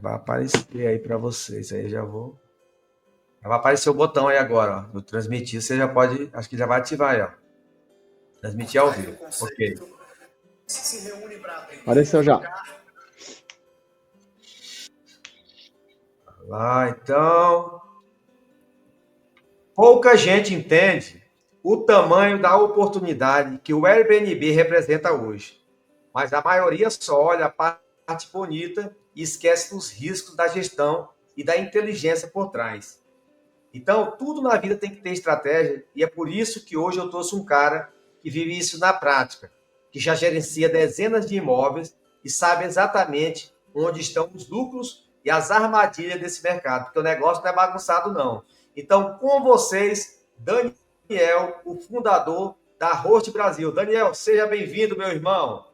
Vai aparecer aí para vocês. Aí já vou. Já vai aparecer o botão aí agora, ó. No transmitir, você já pode. Acho que já vai ativar aí, ó. Transmitir ao vivo. Ok. Apareceu já. Lá, então. Pouca gente entende o tamanho da oportunidade que o Airbnb representa hoje, mas a maioria só olha a parte bonita e esquece dos riscos da gestão e da inteligência por trás. Então, tudo na vida tem que ter estratégia e é por isso que hoje eu trouxe um cara que vive isso na prática, que já gerencia dezenas de imóveis e sabe exatamente onde estão os lucros e as armadilhas desse mercado, porque o negócio não é bagunçado não. Então, com vocês, Daniel, o fundador da Host Brasil. Daniel, seja bem-vindo, meu irmão.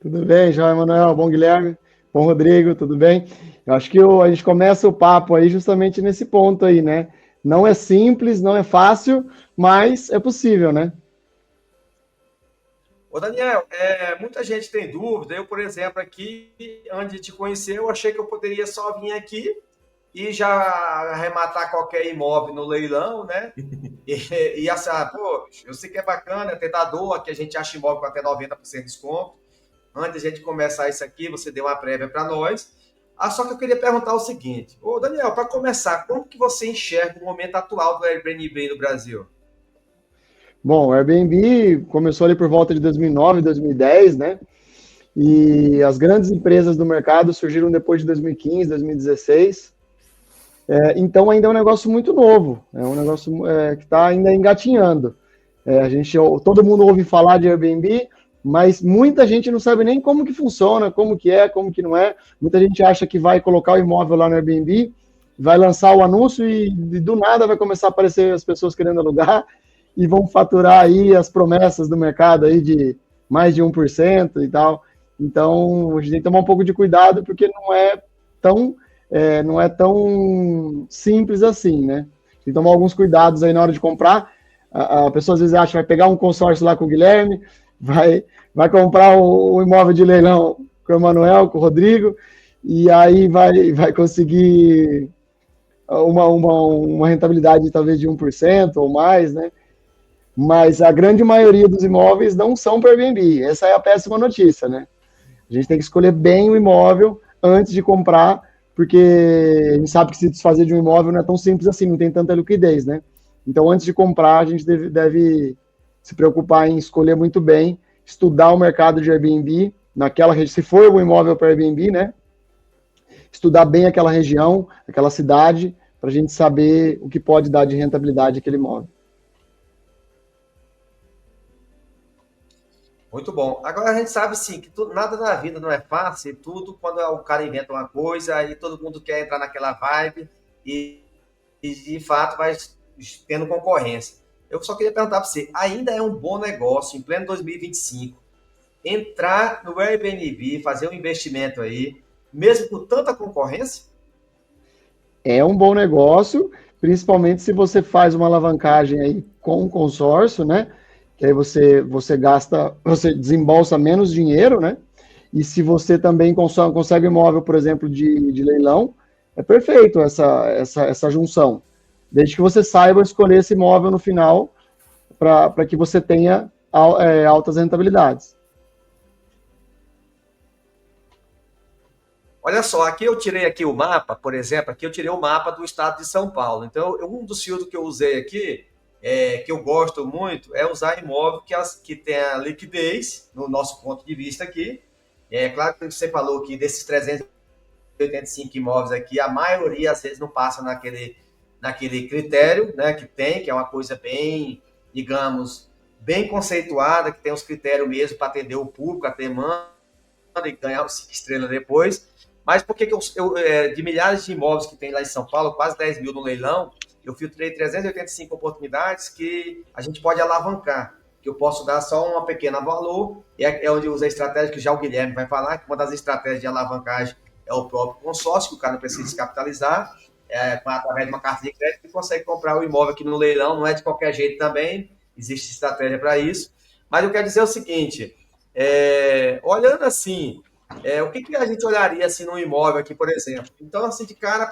Tudo bem, João Emanuel? Bom, Guilherme? Bom, Rodrigo? Tudo bem? Eu acho que a gente começa o papo aí justamente nesse ponto aí, né? Não é simples, não é fácil, mas é possível, né? Ô Daniel, muita gente tem dúvida. Eu, por exemplo, aqui, antes de te conhecer, eu achei que eu poderia só vir aqui e já arrematar qualquer imóvel no leilão, né? E assim, pô, eu sei que é bacana, é tentador, aqui a gente acha imóvel com até 90% de desconto. Antes de a gente começar isso aqui, você deu uma prévia para nós. Só que eu queria perguntar o seguinte, ô Daniel, para começar, como que você enxerga o momento atual do Airbnb no Brasil? Bom, o Airbnb começou ali por volta de 2009, 2010, né? E as grandes empresas do mercado surgiram depois de 2015, 2016. Então ainda é um negócio muito novo, é um negócio que está ainda engatinhando. Todo mundo ouve falar de Airbnb, mas muita gente não sabe nem como que funciona, como que é, como que não é. Muita gente acha que vai colocar o imóvel lá no Airbnb, vai lançar o anúncio e do nada vai começar a aparecer as pessoas querendo alugar e vão faturar aí as promessas do mercado aí de mais de 1% e tal. Então, a gente tem que tomar um pouco de cuidado porque tão, não é tão simples assim, né? Tem que tomar alguns cuidados aí na hora de comprar. A pessoa às vezes acha que vai pegar um consórcio lá com o Guilherme, vai, vai comprar o imóvel de leilão com o Emanuel, com o Rodrigo, e aí vai conseguir uma rentabilidade talvez de 1% ou mais, né? Mas a grande maioria dos imóveis não são para Airbnb. Essa é a péssima notícia, né? A gente tem que escolher bem o imóvel antes de comprar, porque a gente sabe que se desfazer de um imóvel não é tão simples assim, não tem tanta liquidez, né? Então, antes de comprar, a gente deve se preocupar em escolher muito bem, estudar o mercado de Airbnb, naquela região, se for um imóvel para Airbnb, né? Estudar bem aquela região, aquela cidade, para a gente saber o que pode dar de rentabilidade aquele imóvel. Muito bom. Agora a gente sabe sim que nada na vida não é fácil, e tudo quando o cara inventa uma coisa e todo mundo quer entrar naquela vibe e de fato vai tendo concorrência. Eu só queria perguntar para você, ainda é um bom negócio em pleno 2025 entrar no Airbnb, fazer um investimento aí, mesmo com tanta concorrência? É um bom negócio, principalmente se você faz uma alavancagem aí com um consórcio, né? Que aí você gasta, você desembolsa menos dinheiro, né? E se você também consegue imóvel, por exemplo, de leilão, é perfeito essa junção. Desde que você saiba escolher esse imóvel no final para que você tenha altas rentabilidades. Olha só, aqui eu tirei aqui o mapa, por exemplo, aqui eu tirei o mapa do estado de São Paulo. Então, um dos filtros que eu usei aqui, que eu gosto muito, é usar imóvel que tem a liquidez, no nosso ponto de vista aqui. É claro que você falou que desses 385 imóveis aqui, a maioria às vezes não passa naquele critério, né, que é uma coisa bem, digamos, bem conceituada, que tem os critérios mesmo para atender o público, a demanda e ganhar os 5 estrelas depois. Mas por que de milhares de imóveis que tem lá em São Paulo, quase 10 mil no leilão, eu filtrei 385 oportunidades que a gente pode alavancar, que eu posso dar só uma pequena valor, é onde usa a estratégia que já o Guilherme vai falar, que uma das estratégias de alavancagem é o próprio consórcio, que o cara não precisa descapitalizar, através de uma carta de crédito, ele consegue comprar o imóvel aqui no leilão, não é de qualquer jeito também, existe estratégia para isso. Mas eu quero dizer o seguinte, olhando assim, O que a gente olharia assim no imóvel aqui, por exemplo? Então, assim, de cara,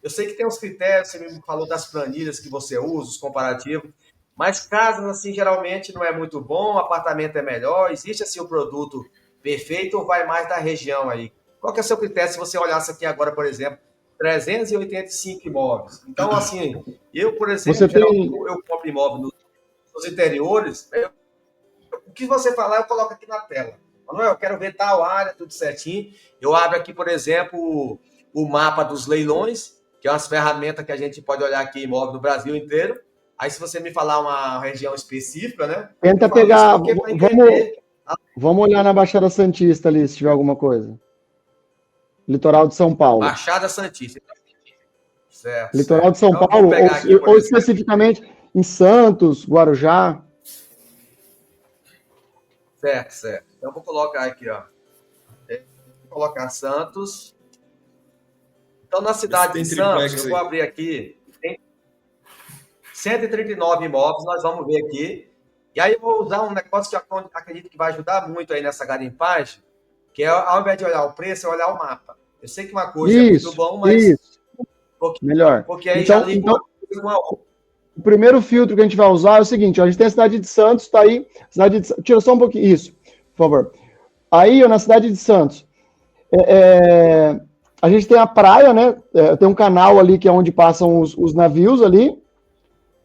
eu sei que tem os critérios, você me falou das planilhas que você usa, os comparativos, mas casas, assim, geralmente não é muito bom, apartamento é melhor, existe, assim, o produto perfeito ou vai mais da região aí? Qual que é o seu critério se você olhasse aqui agora, por exemplo, 385 imóveis? Então, assim, eu, por exemplo, Você geralmente tem. eu compro imóvel nos interiores, o que você falar, eu coloco aqui na tela. Manuel, eu quero ver tal área, tudo certinho. Eu abro aqui, por exemplo, o mapa dos leilões, que é umas ferramentas que a gente pode olhar aqui imóvel no Brasil inteiro. Aí, se você me falar uma região específica, né? Eu Tenta falo isso pegar. porque para Vamos, entender. vamos olhar na Baixada Santista ali, se tiver alguma coisa. Litoral de São Paulo. Baixada Santista. Certo, Litoral de certo. São Então, vamos Paulo, pegar aqui, por ou exemplo. especificamente em Santos, Guarujá. Certo, certo. Então, vou colocar aqui, ó. Vou colocar Santos. Então, na Vê se cidade de tem Santos, triplex eu vou aí. abrir aqui. Tem 139 imóveis, nós vamos ver aqui. E aí eu vou usar um negócio que eu acredito que vai ajudar muito aí nessa garimpagem, que é, ao invés de olhar o preço, é olhar o mapa. Eu sei que uma coisa é muito Isso, bom, mas isso. Melhor. porque aí já Então, liga então, uma coisa com a outra. o primeiro filtro que a gente vai usar é o seguinte: ó, a gente tem a cidade de Santos, tá aí. Tira só um pouquinho. Isso, por favor. Aí, ó, na cidade de Santos, a gente tem a praia, né? Tem um canal ali que é onde passam os navios ali,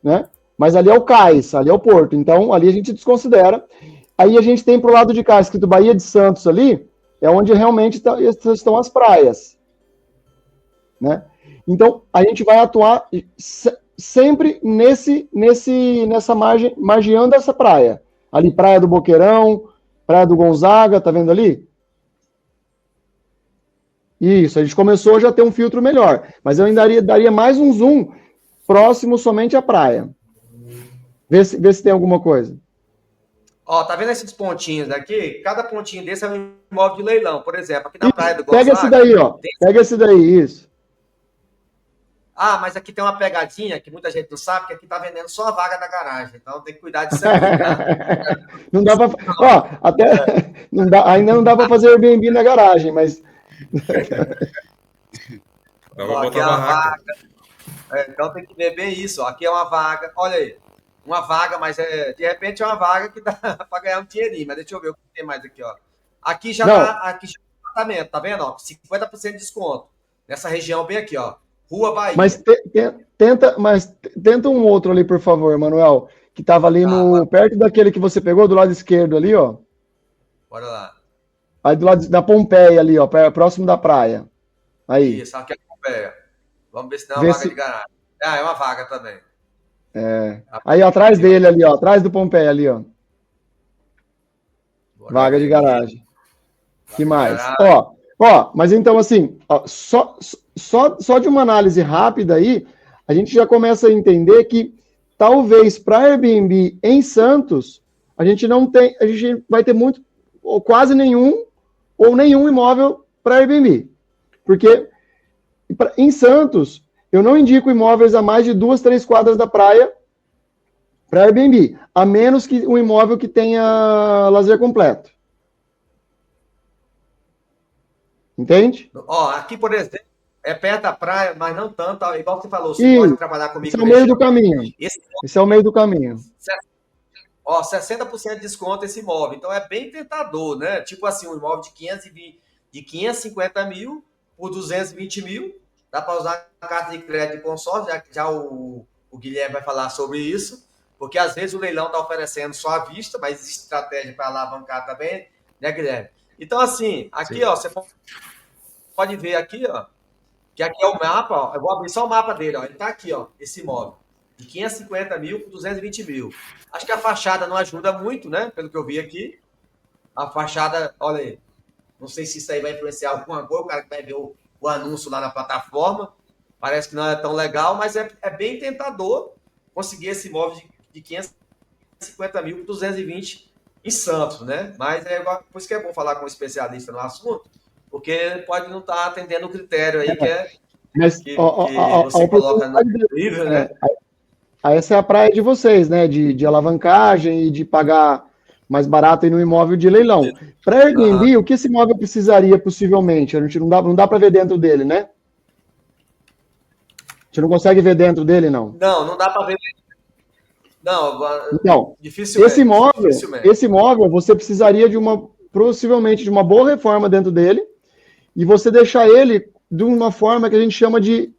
né? Mas ali é o cais, ali é o porto. Então, ali a gente desconsidera. Aí a gente tem pro lado de cá, escrito Baía de Santos ali, é onde realmente estão as praias, né? Então, a gente vai atuar sempre nessa margem, margeando essa praia. Ali, Praia do Boqueirão, Praia do Gonzaga, tá vendo ali? Isso, a gente começou já a ter um filtro melhor, mas eu ainda daria mais um zoom próximo somente à praia. Vê se tem alguma coisa. Ó, tá vendo esses pontinhos aqui? Cada pontinho desse é um imóvel de leilão. Por exemplo, aqui na Praia Isso, do pega esse Gonzaga, daí, ó. tem... Pega esse daí, isso. mas aqui tem uma pegadinha que muita gente não sabe, que aqui tá vendendo só a vaga da garagem. Então tem que cuidar disso aqui, tá? Não dá para, ó, até não dá, ainda não dá para fazer Airbnb na garagem, mas Dá pra Ó, aqui botar é uma barraca. vaga. Então tem que ver bem isso. Ó. Aqui é uma vaga. Olha aí. Uma vaga, mas de repente é uma vaga que dá para ganhar um dinheirinho. Mas deixa eu ver o que tem mais aqui, ó. Aqui já não. tá, aqui já tá apartamento, tá vendo? Ó, 50% de desconto. Nessa região bem aqui, ó. Rua Mas Bahia. tenta um outro ali, por favor, Manuel, que estava ali Tá, no perto daquele que você pegou do lado esquerdo ali, ó. bora lá. Aí do lado da Pompeia ali, ó, próximo da praia. Aí. Isso, aqui é Pompeia. Vamos ver se não é uma Vê vaga de se garagem. É uma vaga também. aí atrás Aqui, ó. dele ali, ó, atrás do Pompeia ali, ó. Bora Vaga de ver aqui. garagem. Que Vaga de mais? garagem. Mas então assim, ó, só de uma análise rápida aí, a gente já começa a entender que talvez para Airbnb em Santos, a gente vai ter muito ou quase nenhum ou nenhum imóvel para Airbnb. Porque em Santos, eu não indico imóveis a mais de 2, 3 quadras da praia para Airbnb, a menos que um imóvel que tenha lazer completo. Entende? Ó, aqui, por exemplo, é perto da praia, mas não tanto. Igual você falou, você E gosta de trabalhar esse comigo é o no meio do região. caminho. Esse Esse é o meio do caminho. Ó, 60% de desconto esse imóvel. Então é bem tentador, né? Tipo assim, um imóvel de 550 mil por 220 mil. Dá para usar a carta de crédito de consórcio, já o Guilherme vai falar sobre isso. Porque às vezes o leilão está oferecendo só à vista, mas existe estratégia para alavancar também, né, Guilherme? Então, assim, aqui, sim, ó, você pode ver aqui, ó, que aqui é o mapa, ó. Eu vou abrir só o mapa dele, ó. Ele tá aqui, ó, esse imóvel. De 550 mil por 220 mil. Acho que a fachada não ajuda muito, né? Pelo que eu vi aqui. A fachada, olha aí. Não sei se isso aí vai influenciar alguma coisa. O cara que vai ver o anúncio lá na plataforma. Parece que não é tão legal, mas é bem tentador conseguir esse imóvel de 550 mil por 220 em Santos, né? Mas por isso que é bom falar com um especialista no assunto, porque pode não estar atendendo o critério aí Mas que você coloca no livro, né? Essa é a praia de vocês, né? De alavancagem e de pagar mais barato aí no imóvel de leilão. Para Airbnb, o que esse imóvel precisaria possivelmente? A gente não dá para ver dentro dele, né? A gente não consegue ver dentro dele, não. Não, não dá para ver. Não, Então, dificilmente, dificilmente. esse imóvel, você precisaria possivelmente de uma boa reforma dentro dele e você deixar ele de uma forma que a gente chama de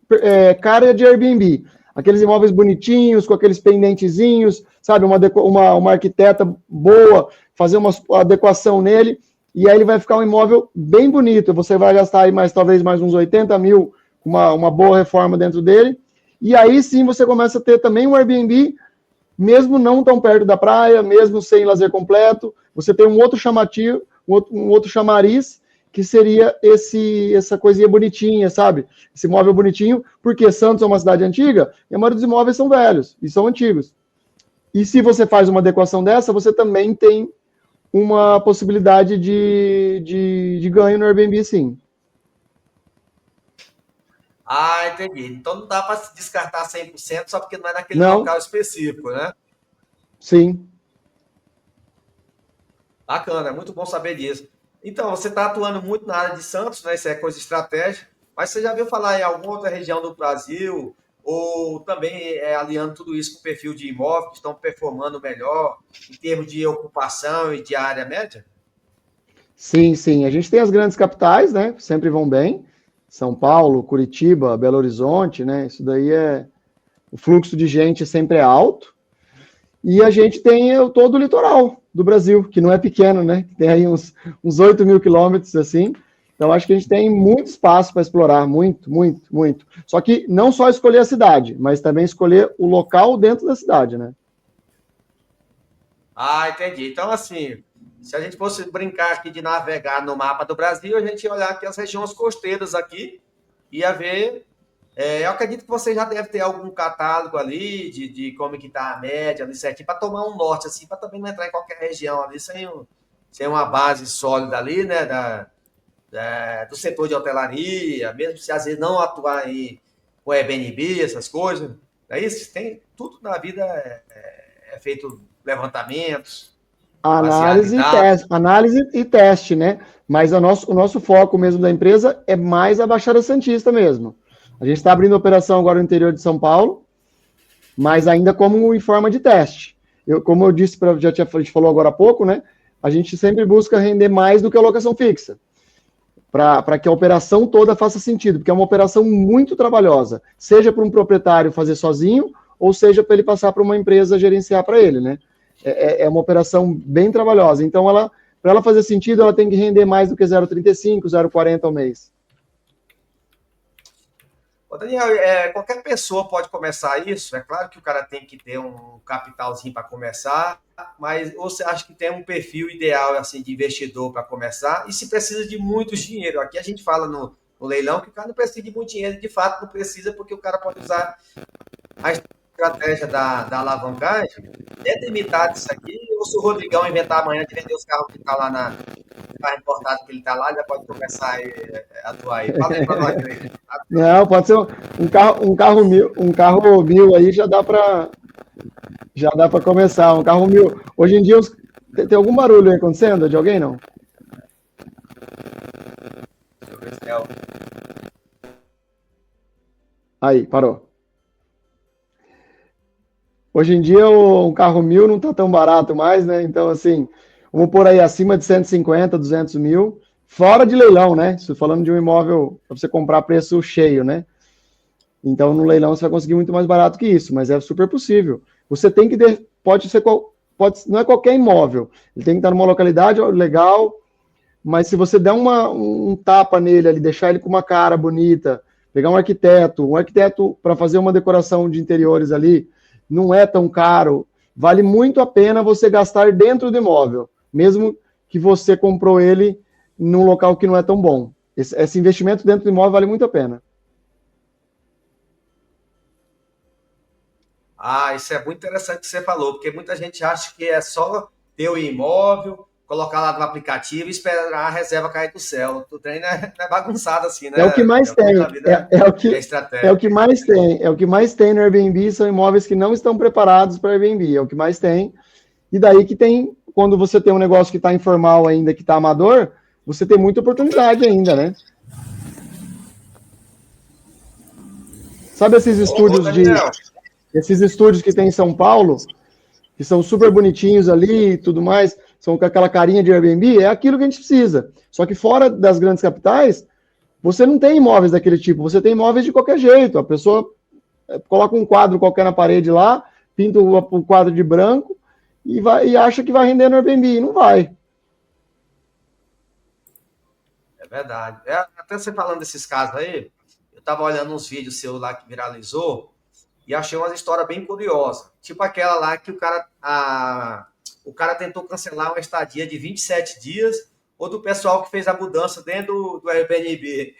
cara de Airbnb. Aqueles imóveis bonitinhos, com aqueles pendentezinhos, sabe? Uma arquiteta boa, fazer uma adequação nele, e aí ele vai ficar um imóvel bem bonito. Você vai gastar aí talvez mais uns 80 mil, uma boa reforma dentro dele, e aí sim você começa a ter também um Airbnb, mesmo não tão perto da praia, mesmo sem lazer completo, você tem um outro chamativo, um outro chamariz, que seria essa coisinha bonitinha, sabe? Esse imóvel bonitinho, porque Santos é uma cidade antiga e a maioria dos imóveis são velhos e são antigos. E se você faz uma adequação dessa, você também tem uma possibilidade de ganho no Airbnb, sim. Ah, entendi. Então não dá para se descartar 100% só porque não é naquele local específico, né? Sim. Bacana, é muito bom saber disso. Então, você está atuando muito na área de Santos, né? Isso é coisa estratégica, mas você já viu falar em alguma outra região do Brasil, ou também aliando tudo isso com o perfil de imóveis que estão performando melhor em termos de ocupação e de área média? Sim, sim. A gente tem as grandes capitais, né? Sempre vão bem. São Paulo, Curitiba, Belo Horizonte, né? Isso daí o fluxo de gente sempre é alto. E a gente tem todo o litoral do Brasil, que não é pequeno, né? Tem aí uns 8 mil quilômetros, assim. Então, acho que a gente tem muito espaço para explorar, muito, muito, muito. Só que não só escolher a cidade, mas também escolher o local dentro da cidade, né? Ah, entendi. Então, assim, se a gente fosse brincar aqui de navegar no mapa do Brasil, a gente ia olhar aqui as regiões costeiras aqui, ia ver. Eu acredito que você já deve ter algum catálogo ali de como que está a média ali certinho, para tomar um norte, assim, para também não entrar em qualquer região ali sem uma base sólida ali, né? Do setor de hotelaria, mesmo se às vezes não atuar aí com Airbnb, essas coisas. É isso? Tem, tudo na vida é feito levantamentos, baseado em dados. Análise e teste, né? Mas o nosso foco mesmo da empresa é mais a Baixada Santista mesmo. A gente está abrindo operação agora no interior de São Paulo, mas ainda como em forma de teste. Como eu disse, a gente falou agora há pouco, né? A gente sempre busca render mais do que a locação fixa, para que a operação toda faça sentido, porque é uma operação muito trabalhosa, seja para um proprietário fazer sozinho, ou seja para ele passar para uma empresa gerenciar para ele, né? É uma operação bem trabalhosa. Então, para ela fazer sentido, ela tem que render mais do que 0,35, 0,40 ao mês. Ô, Daniel, qualquer pessoa pode começar isso. É claro que o cara tem que ter um capitalzinho para começar, mas você acha que tem um perfil ideal assim de investidor para começar? E se precisa de muito dinheiro? Aqui a gente fala no leilão que o cara não precisa de muito dinheiro, de fato não precisa, porque o cara pode usar a estratégia da alavancagem, delimitar disso aqui, ou se o Rodrigão inventar amanhã de vender os carros que está lá carro importado que ele está lá, já pode começar a atuar aí. Fala aí para nós, Greg. Não, pode ser um carro mil aí já dá para começar. Um carro mil. Hoje em dia tem algum barulho aí acontecendo de alguém, não? Deixa eu ver se é Aí, parou. Hoje em dia um carro mil não está tão barato mais, né? Então, assim, vamos pôr aí acima de 150, 200 mil, fora de leilão, né? Estou falando de um imóvel para você comprar preço cheio, né? Então, no leilão você vai conseguir muito mais barato que isso, mas é super possível. Você tem que não é qualquer imóvel, ele tem que estar numa localidade legal, mas se você der um tapa nele ali, deixar ele com uma cara bonita, pegar um arquiteto para fazer uma decoração de interiores ali, não é tão caro, vale muito a pena você gastar dentro do imóvel, mesmo que você comprou ele num local que não é tão bom. Esse investimento dentro do imóvel vale muito a pena. Ah, isso é muito interessante que você falou, porque muita gente acha que é só ter o imóvel, colocar lá no aplicativo e esperar a reserva cair do céu. O trem não é bagunçado assim, né? É o que mais tem. É o que mais tem. É o que mais tem no Airbnb são imóveis que não estão preparados para Airbnb. É o que mais tem. E daí que tem quando você tem um negócio que está informal ainda, que está amador, você tem muita oportunidade ainda, né? Sabe esses estúdios que tem em São Paulo, que são super bonitinhos ali e tudo mais, são com aquela carinha de Airbnb? É aquilo que a gente precisa. Só que fora das grandes capitais, você não tem imóveis daquele tipo, você tem imóveis de qualquer jeito. A pessoa coloca um quadro qualquer na parede lá, pinta o quadro de branco e acha que vai render no Airbnb. E não vai. É verdade. Até você falando desses casos aí, eu estava olhando uns vídeos seus lá que viralizou e achei uma história bem curiosa. Tipo aquela lá que o cara tentou cancelar uma estadia de 27 dias, ou do pessoal que fez a mudança dentro do Airbnb.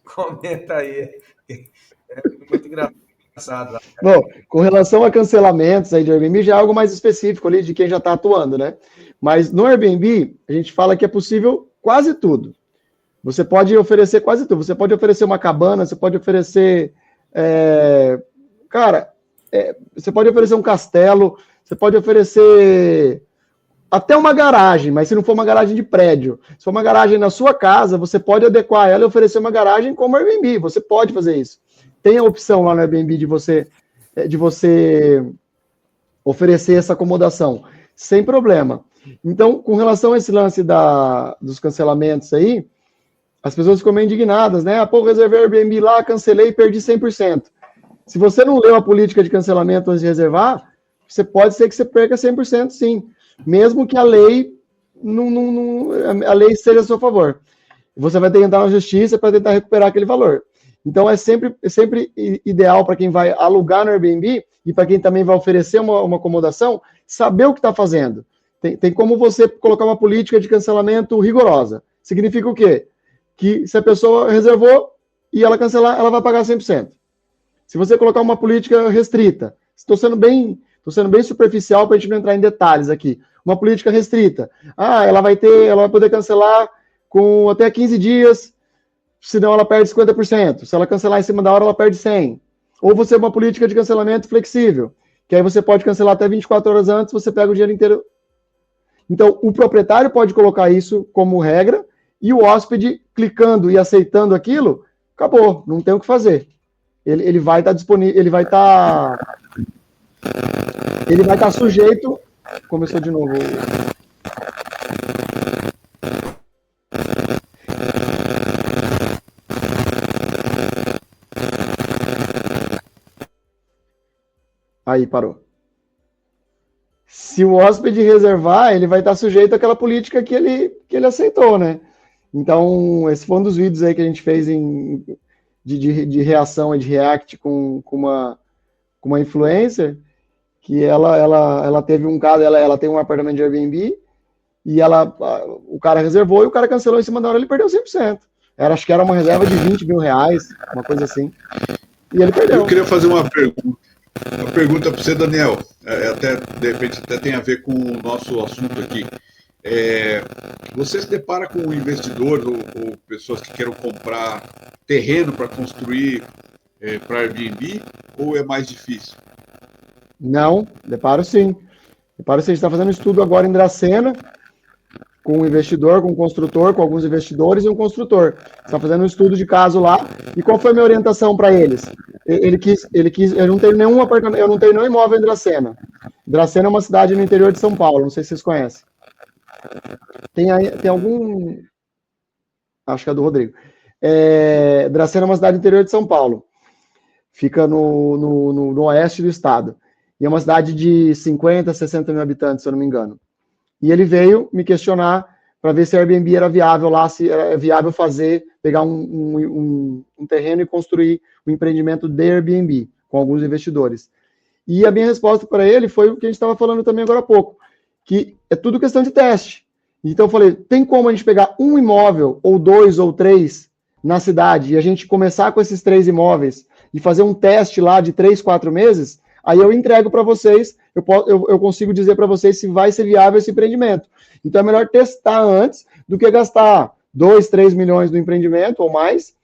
Comenta aí. É muito engraçado. Bom, com relação a cancelamentos aí de Airbnb, já é algo mais específico ali de quem já está atuando, né? Mas no Airbnb, a gente fala que é possível quase tudo. Você pode oferecer quase tudo. Você pode oferecer uma cabana, você pode oferecer... você pode oferecer um castelo, você pode oferecer até uma garagem, mas se não for uma garagem de prédio, se for uma garagem na sua casa, você pode adequar ela e oferecer uma garagem como Airbnb. Você pode fazer isso. Tem a opção lá no Airbnb de você oferecer essa acomodação, sem problema. Então, com relação a esse lance dos cancelamentos aí, as pessoas ficam meio indignadas, né? Pô, reservei Airbnb lá, cancelei e perdi 100%. Se você não leu a política de cancelamento antes de reservar, pode ser que você perca 100% sim, mesmo que a lei a lei esteja a seu favor. Você vai ter que entrar na justiça para tentar recuperar aquele valor. Então, é sempre ideal para quem vai alugar no Airbnb e para quem também vai oferecer uma acomodação, saber o que está fazendo. Tem como você colocar uma política de cancelamento rigorosa. Significa o quê? Que se a pessoa reservou e ela cancelar, ela vai pagar 100%. Se você colocar uma política restrita, estou sendo bem superficial para a gente não entrar em detalhes aqui. Uma política restrita. Ela vai poder cancelar com até 15 dias, senão ela perde 50%. Se ela cancelar em cima da hora, ela perde 100%. Ou você uma política de cancelamento flexível, que aí você pode cancelar até 24 horas antes, você pega o dinheiro inteiro. Então, o proprietário pode colocar isso como regra e o hóspede, clicando e aceitando aquilo, acabou, não tem o que fazer. Ele vai estar disponível, ele vai estar sujeito. Começou de novo. Aí, parou. Se o hóspede reservar, ele vai estar sujeito àquela política que ele aceitou, né? Então, esse foi um dos vídeos aí que a gente fez de reação, de react com uma influencer, que ela teve um caso, ela tem um apartamento de Airbnb, e o cara reservou e o cara cancelou em cima da hora, ele perdeu 100%. Acho que era uma reserva de 20 mil reais, uma coisa assim. E ele perdeu. Eu queria fazer uma pergunta para você, Daniel, de repente até tem a ver com o nosso assunto aqui. Você se depara com investidores ou pessoas que queiram comprar terreno para construir para Airbnb, ou é mais difícil? Não, deparo sim. A gente está fazendo um estudo agora em Dracena, com um investidor, com um construtor, com alguns investidores e um construtor. Está fazendo um estudo de caso lá. E qual foi a minha orientação para eles? Eu não tenho nenhum apartamento, eu não tenho nenhum imóvel em Dracena. Dracena é uma cidade no interior de São Paulo, não sei se vocês conhecem. Tem algum... Acho que é do Rodrigo. Dracena é uma cidade no interior de São Paulo. Fica no oeste do estado. E é uma cidade de 50, 60 mil habitantes, se eu não me engano. E ele veio me questionar para ver se a Airbnb era viável lá, se era viável pegar um terreno e construir um empreendimento de Airbnb, com alguns investidores. E a minha resposta para ele foi o que a gente estava falando também agora há pouco, que é tudo questão de teste. Então eu falei, tem como a gente pegar um imóvel, ou 2 ou 3, na cidade, e a gente começar com esses 3 imóveis, e fazer um teste lá de 3, 4 meses, aí eu entrego para vocês, eu consigo dizer para vocês se vai ser viável esse empreendimento. Então é melhor testar antes do que gastar 2, 3 milhões no empreendimento ou mais,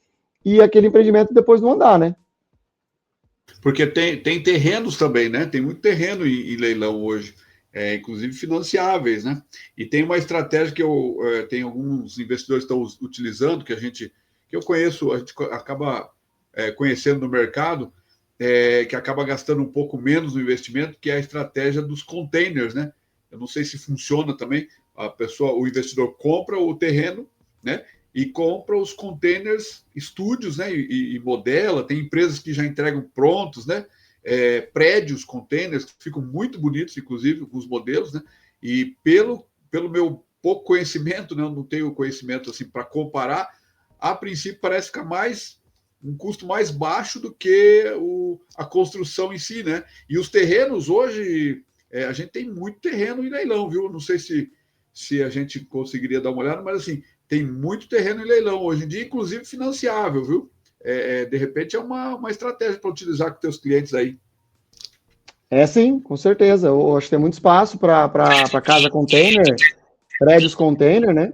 e aquele empreendimento depois não andar, né? Porque tem terrenos também, né? Tem muito terreno em leilão hoje. inclusive financiáveis, né? E tem uma estratégia que tem alguns investidores que estão utilizando, que eu conheço, a gente acaba conhecendo no mercado, que acaba gastando um pouco menos no investimento, que é a estratégia dos containers, né? Eu não sei se funciona também. O investidor compra o terreno, né? E compra os containers, estúdios, né? E modela. Tem empresas que já entregam prontos, né? Prédios, containers, que ficam muito bonitos, inclusive, com os modelos, né? E pelo meu pouco conhecimento, né? Eu não tenho conhecimento assim para comparar, a princípio parece ficar um custo mais baixo do que a construção em si, né? E os terrenos hoje, a gente tem muito terreno em leilão, viu? Não sei se a gente conseguiria dar uma olhada, mas assim, tem muito terreno em leilão hoje em dia, inclusive financiável, viu? De repente é uma estratégia para utilizar com teus clientes aí. Sim, com certeza. Eu acho que tem muito espaço para casa container, prédios container, né?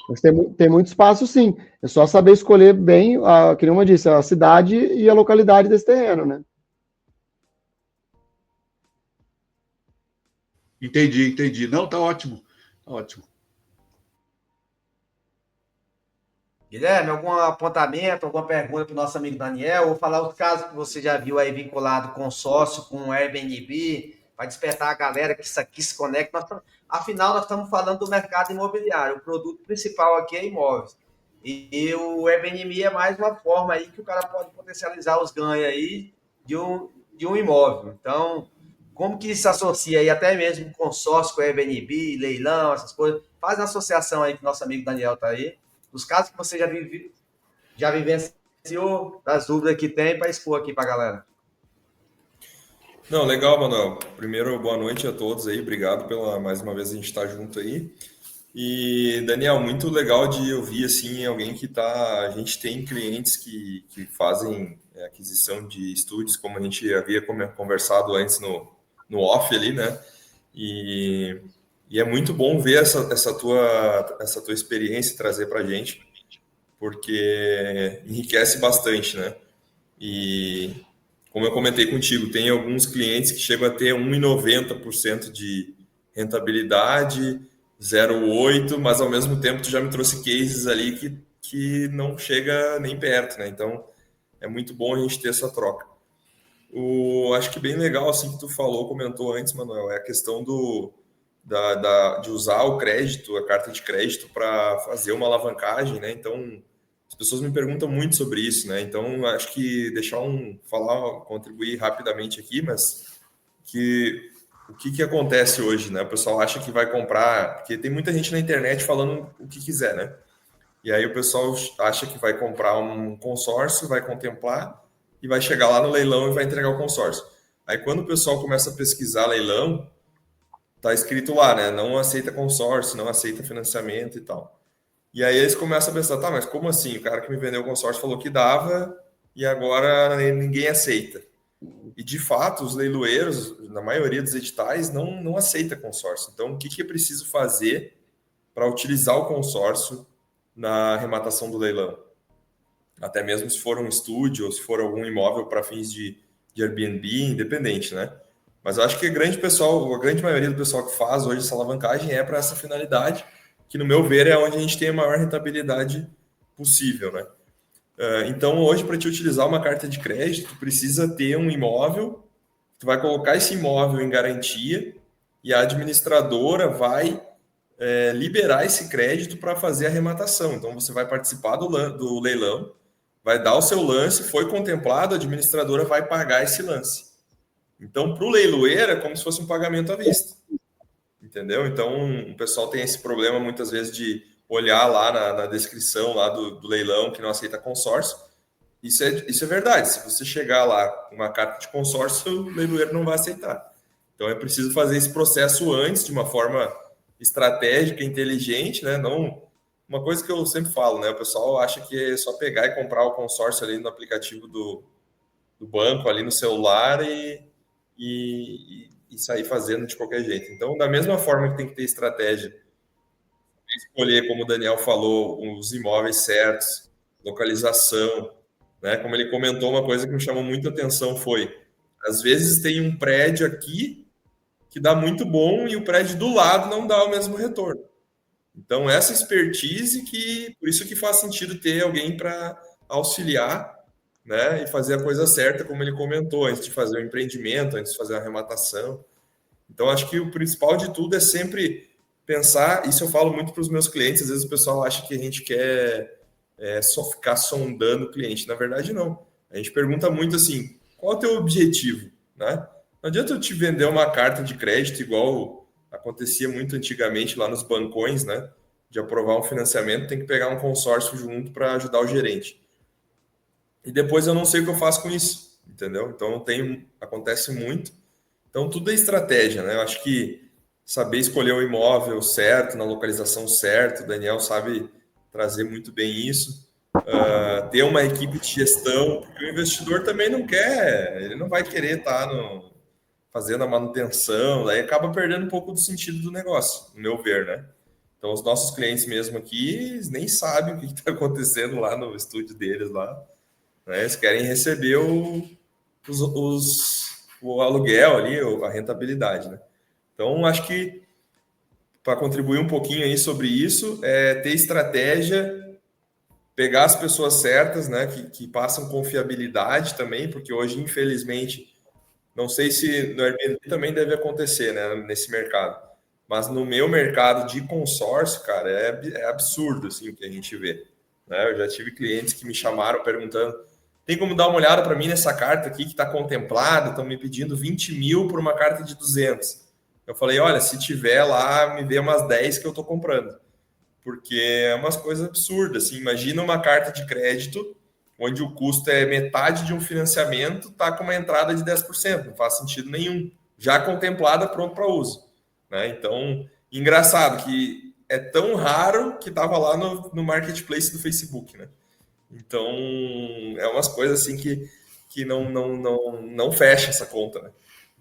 Mas tem muito espaço, sim. É só saber escolher bem, que nem uma disse, a cidade e a localidade desse terreno, né? Entendi. Não, tá ótimo. Tá ótimo. Guilherme, algum apontamento, alguma pergunta para o nosso amigo Daniel? Vou falar os casos que você já viu aí vinculado consórcio com o Airbnb, para despertar a galera que isso aqui se conecta. Afinal, nós estamos falando do mercado imobiliário. O produto principal aqui é imóveis. E o Airbnb é mais uma forma aí que o cara pode potencializar os ganhos aí de um imóvel. Então, como que se associa aí até mesmo consórcio com o Airbnb, leilão, essas coisas? Faz uma associação aí que nosso amigo Daniel está aí dos casos que você já vivenciou, das dúvidas que tem, para expor aqui para a galera. Não, legal, Manuel. Primeiro, boa noite a todos aí. Obrigado pela mais uma vez a gente estar junto aí. E, Daniel, muito legal de ouvir assim alguém que tá. A gente tem clientes que fazem aquisição de estúdios, como a gente havia conversado antes no off ali, né? E é muito bom ver essa tua experiência trazer para a gente, porque enriquece bastante, né? E como eu comentei contigo, tem alguns clientes que chegam a ter 1,90% de rentabilidade, 0,8%, mas ao mesmo tempo tu já me trouxe cases ali que não chega nem perto, né? Então é muito bom a gente ter essa troca. Acho que bem legal, assim, que tu comentou antes, Manuel, é a questão de usar o crédito, a carta de crédito para fazer uma alavancagem, né? Então, as pessoas me perguntam muito sobre isso, né? Então, acho que contribuir rapidamente aqui, mas o que acontece hoje, né? O pessoal acha que vai comprar, porque tem muita gente na internet falando o que quiser, né? E aí o pessoal acha que vai comprar um consórcio, vai contemplar e vai chegar lá no leilão e vai entregar o consórcio. Aí quando o pessoal começa a pesquisar leilão, tá escrito lá, né? Não aceita consórcio, não aceita financiamento e tal. E aí eles começam a pensar, tá, mas como assim? O cara que me vendeu o consórcio falou que dava e agora ninguém aceita. E de fato, os leiloeiros, na maioria dos editais, não aceita consórcio. Então, o que é preciso fazer para utilizar o consórcio na arrematação do leilão? Até mesmo se for um estúdio ou se for algum imóvel para fins de Airbnb, independente, né? Mas eu acho que a grande maioria do pessoal que faz hoje essa alavancagem é para essa finalidade, que no meu ver é onde a gente tem a maior rentabilidade possível, né? Então hoje, para te utilizar uma carta de crédito, tu precisa ter um imóvel, tu vai colocar esse imóvel em garantia e a administradora vai liberar esse crédito para fazer a arrematação. Então você vai participar do leilão, vai dar o seu lance, foi contemplado, a administradora vai pagar esse lance. Então, para o leiloeiro, é como se fosse um pagamento à vista. Entendeu? Então, o pessoal tem esse problema muitas vezes de olhar lá na descrição lá do leilão que não aceita consórcio. Isso é verdade. Se você chegar lá com uma carta de consórcio, o leiloeiro não vai aceitar. Então, é preciso fazer esse processo antes, de uma forma estratégica, inteligente, né? Não, uma coisa que eu sempre falo, né? O pessoal acha que é só pegar e comprar o consórcio ali no aplicativo do banco, ali no celular e sair fazendo de qualquer jeito. Então, da mesma forma que tem que ter estratégia, escolher, como o Daniel falou, os imóveis certos, localização, né? Como ele comentou, uma coisa que me chamou muita atenção foi, às vezes tem um prédio aqui que dá muito bom e o prédio do lado não dá o mesmo retorno. Então, essa expertise por isso que faz sentido ter alguém para auxiliar, né, e fazer a coisa certa, como ele comentou, antes de fazer o empreendimento, antes de fazer a arrematação. Então, acho que o principal de tudo é sempre pensar, isso eu falo muito para os meus clientes, às vezes o pessoal acha que a gente quer só ficar sondando o cliente. Na verdade, não. A gente pergunta muito assim, qual é o teu objetivo, né? Não adianta eu te vender uma carta de crédito igual acontecia muito antigamente lá nos bancões, né? De aprovar um financiamento, tem que pegar um consórcio junto para ajudar o gerente. E depois eu não sei o que eu faço com isso, entendeu? Então acontece muito. Então tudo é estratégia, né? Eu acho que saber escolher o imóvel certo, na localização certa, o Daniel sabe trazer muito bem isso. Ter uma equipe de gestão, porque o investidor também não quer, ele não vai querer estar fazendo a manutenção, daí acaba perdendo um pouco do sentido do negócio, no meu ver, né? Então, os nossos clientes mesmo aqui, eles nem sabem o que está acontecendo lá no estúdio deles lá, né? Eles querem receber o aluguel ali, a rentabilidade, né? Então, acho que para contribuir um pouquinho aí sobre isso, é ter estratégia, pegar as pessoas certas, né, que passam confiabilidade também, porque hoje, infelizmente, não sei se no Airbnb também deve acontecer, né, nesse mercado, mas no meu mercado de consórcio, cara, é absurdo assim, o que a gente vê, né? Eu já tive clientes que me chamaram perguntando, tem como dar uma olhada para mim nessa carta aqui que está contemplada, estão me pedindo 20 mil por uma carta de 200. Eu falei, olha, se tiver lá, me dê umas 10 que eu estou comprando. Porque é umas coisas absurdas, assim, imagina uma carta de crédito onde o custo é metade de um financiamento, está com uma entrada de 10%, não faz sentido nenhum, já contemplada, pronto para uso, né? Então, engraçado que é tão raro que estava lá no marketplace do Facebook, né? Então, é umas coisas assim que não fecha essa conta, né?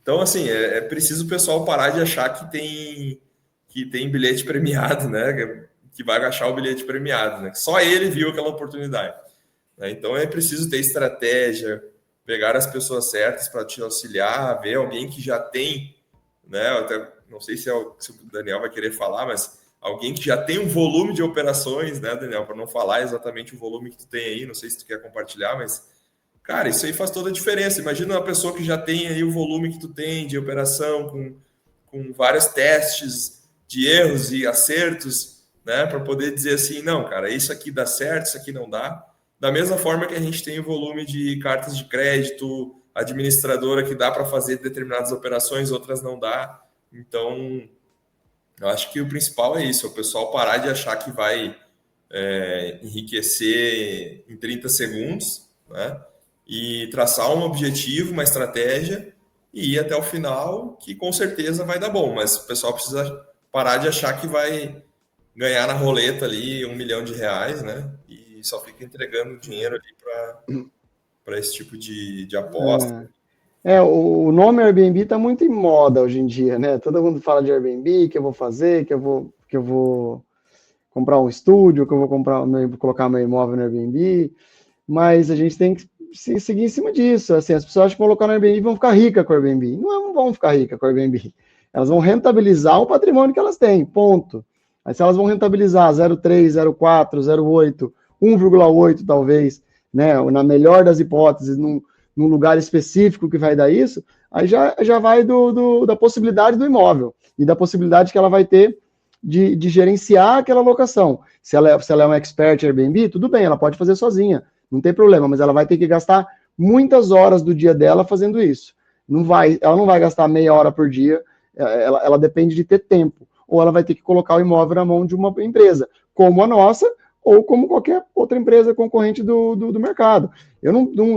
Então, assim, é preciso o pessoal parar de achar que tem bilhete premiado, né? Que vai achar o bilhete premiado, né? Só ele viu aquela oportunidade, né? Então, é preciso ter estratégia, pegar as pessoas certas para te auxiliar, ver alguém que já tem, né? Eu até não sei se o Daniel vai querer falar, mas alguém que já tem um volume de operações, né, Daniel? Para não falar exatamente o volume que tu tem aí, não sei se tu quer compartilhar, mas, cara, isso aí faz toda a diferença. Imagina uma pessoa que já tem aí o volume que tu tem de operação, com vários testes de erros e acertos, né, para poder dizer assim, não, cara, isso aqui dá certo, isso aqui não dá. Da mesma forma que a gente tem o volume de cartas de crédito, administradora que dá para fazer determinadas operações, outras não dá. Então, eu acho que o principal é isso, é o pessoal parar de achar que vai enriquecer em 30 segundos, né? E traçar um objetivo, uma estratégia e ir até o final, que com certeza vai dar bom, mas o pessoal precisa parar de achar que vai ganhar na roleta ali R$1 milhão, né? E só fica entregando dinheiro ali para esse tipo de aposta. O nome Airbnb está muito em moda hoje em dia, né? Todo mundo fala de Airbnb, que eu vou fazer, que eu vou comprar um estúdio, que eu vou colocar meu imóvel no Airbnb, mas a gente tem que seguir em cima disso. Assim, as pessoas acham que vão colocar no Airbnb e vão ficar ricas com o Airbnb. Não vão ficar ricas com o Airbnb. Elas vão rentabilizar o patrimônio que elas têm, ponto. Mas se elas vão rentabilizar 0,3, 0,4, 0,8, 1,8 talvez, né? Na melhor das hipóteses, num lugar específico que vai dar isso, aí já vai da possibilidade do imóvel e da possibilidade que ela vai ter de gerenciar aquela locação. Se ela é uma expert Airbnb, tudo bem, ela pode fazer sozinha, não tem problema, mas ela vai ter que gastar muitas horas do dia dela fazendo isso. Ela não vai gastar meia hora por dia, ela depende de ter tempo, ou ela vai ter que colocar o imóvel na mão de uma empresa, como a nossa, ou como qualquer outra empresa concorrente do mercado.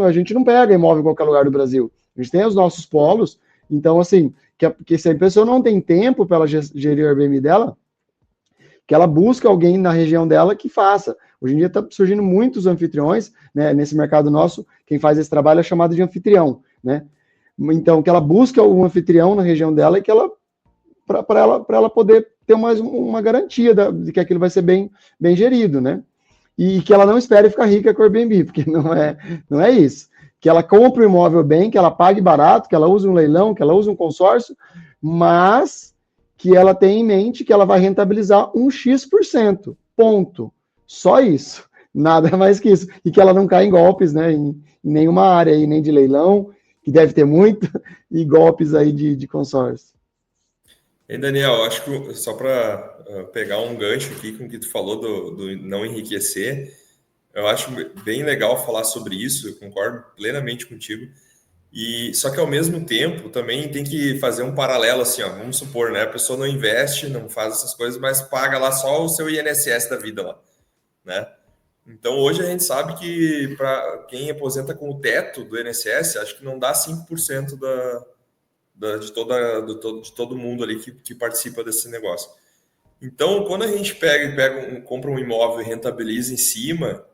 A gente não pega imóvel em qualquer lugar do Brasil. A gente tem os nossos polos, então, assim, que se a pessoa não tem tempo para ela gerir o Airbnb dela, que ela busque alguém na região dela que faça. Hoje em dia está surgindo muitos anfitriões, né? Nesse mercado nosso, quem faz esse trabalho é chamado de anfitrião, né? Então, que ela busque algum anfitrião na região dela e que para ela poder ter uma garantia de que aquilo vai ser bem gerido, né? E que ela não espere ficar rica com o Airbnb, porque não é isso. Que ela compre o imóvel bem, que ela pague barato, que ela use um leilão, que ela use um consórcio, mas que ela tem em mente que ela vai rentabilizar um X%, ponto. Só isso, nada mais que isso. E que ela não cai em golpes, né, em nenhuma área aí, nem de leilão, que deve ter muito, e golpes aí de consórcio. E Daniel, acho que só para pegar um gancho aqui com o que tu falou do não enriquecer, eu acho bem legal falar sobre isso, eu concordo plenamente contigo. E só que ao mesmo tempo também tem que fazer um paralelo assim, ó, vamos supor, né, a pessoa não investe, não faz essas coisas, mas paga lá só o seu INSS da vida lá, né? Então hoje a gente sabe que para quem aposenta com o teto do INSS, acho que não dá 5% de todo mundo ali que participa desse negócio. Então, quando a gente compra um imóvel e rentabiliza em cima,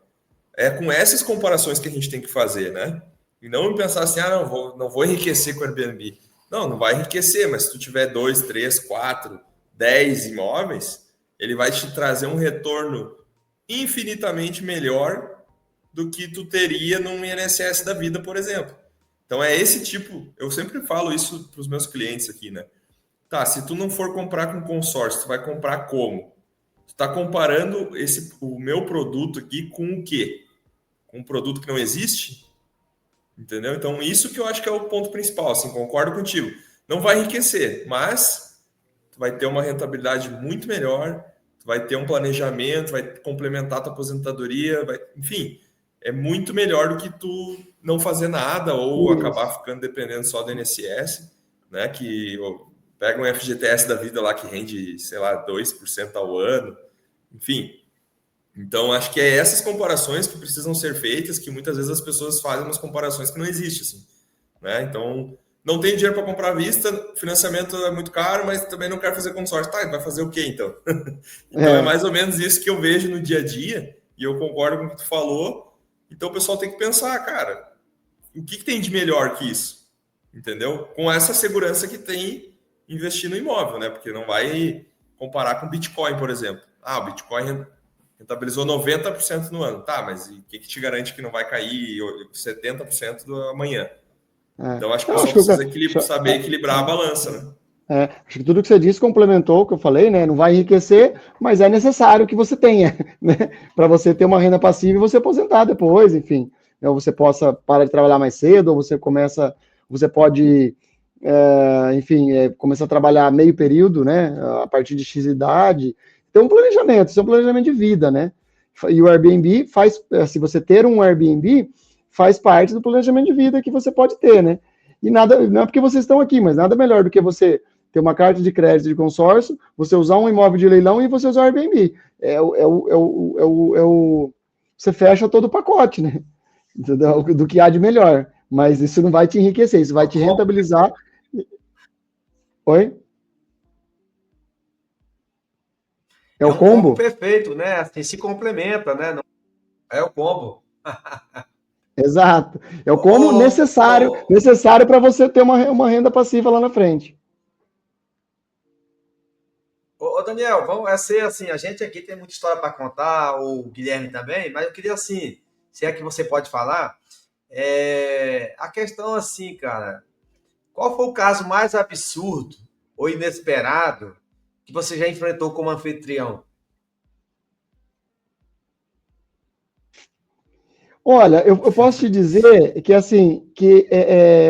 é com essas comparações que a gente tem que fazer, né? E não pensar assim, não vou enriquecer com o Airbnb. Não vai enriquecer, mas se tu tiver 2, 3, 4, 10 imóveis, ele vai te trazer um retorno infinitamente melhor do que tu teria num INSS da vida, por exemplo. Então é esse tipo, eu sempre falo isso para os meus clientes aqui, né? Tá, se tu não for comprar com consórcio, tu vai comprar como? Tu está comparando o meu produto aqui com o quê? Com um produto que não existe? Entendeu? Então isso que eu acho que é o ponto principal, assim, concordo contigo. Não vai enriquecer, mas tu vai ter uma rentabilidade muito melhor, tu vai ter um planejamento, vai complementar a tua aposentadoria, enfim, é muito melhor do que tu não fazer nada ou acabar ficando dependendo só do INSS, né? Que pega um FGTS da vida lá que rende, sei lá, 2% ao ano, enfim. Então, acho que é essas comparações que precisam ser feitas, que muitas vezes as pessoas fazem umas comparações que não existem, assim, né? Então, não tem dinheiro para comprar à vista, financiamento é muito caro, mas também não quero fazer consórcio. Tá, vai fazer o quê, então? Então, é mais ou menos isso que eu vejo no dia a dia, e eu concordo com o que tu falou. Então, o pessoal tem que pensar, cara, o que tem de melhor que isso? Entendeu? Com essa segurança que tem investir no imóvel, né? Porque não vai comparar com Bitcoin, por exemplo. O Bitcoin rentabilizou 90% no ano. Tá, mas o que te garante que não vai cair 70% do amanhã? Então, acho que o pessoal precisa saber equilibrar a balança, né? Acho que tudo que você disse complementou o que eu falei, né? Não vai enriquecer, mas é necessário que você tenha, né? Para você ter uma renda passiva e você aposentar depois, enfim. Ou você possa parar de trabalhar mais cedo, ou você pode, começar a trabalhar meio período, né? A partir de X idade. Tem um planejamento, isso é um planejamento de vida, né? E o Airbnb se você ter um Airbnb, faz parte do planejamento de vida que você pode ter, né? E nada, não é porque vocês estão aqui, mas nada melhor do que você ter uma carta de crédito de consórcio, você usar um imóvel de leilão e você usar o Airbnb. Você fecha todo o pacote, né? Do que há de melhor. Mas isso não vai te enriquecer, isso vai te rentabilizar. Oi? É o combo? Perfeito, né? Assim, se complementa, né? É o combo. Exato. É o combo necessário para você ter uma renda passiva lá na frente. Daniel, vamos ser assim, a gente aqui tem muita história para contar, o Guilherme também, mas eu queria assim, se é que você pode falar, a questão assim, cara, qual foi o caso mais absurdo ou inesperado que você já enfrentou como anfitrião? Olha, eu posso te dizer que assim,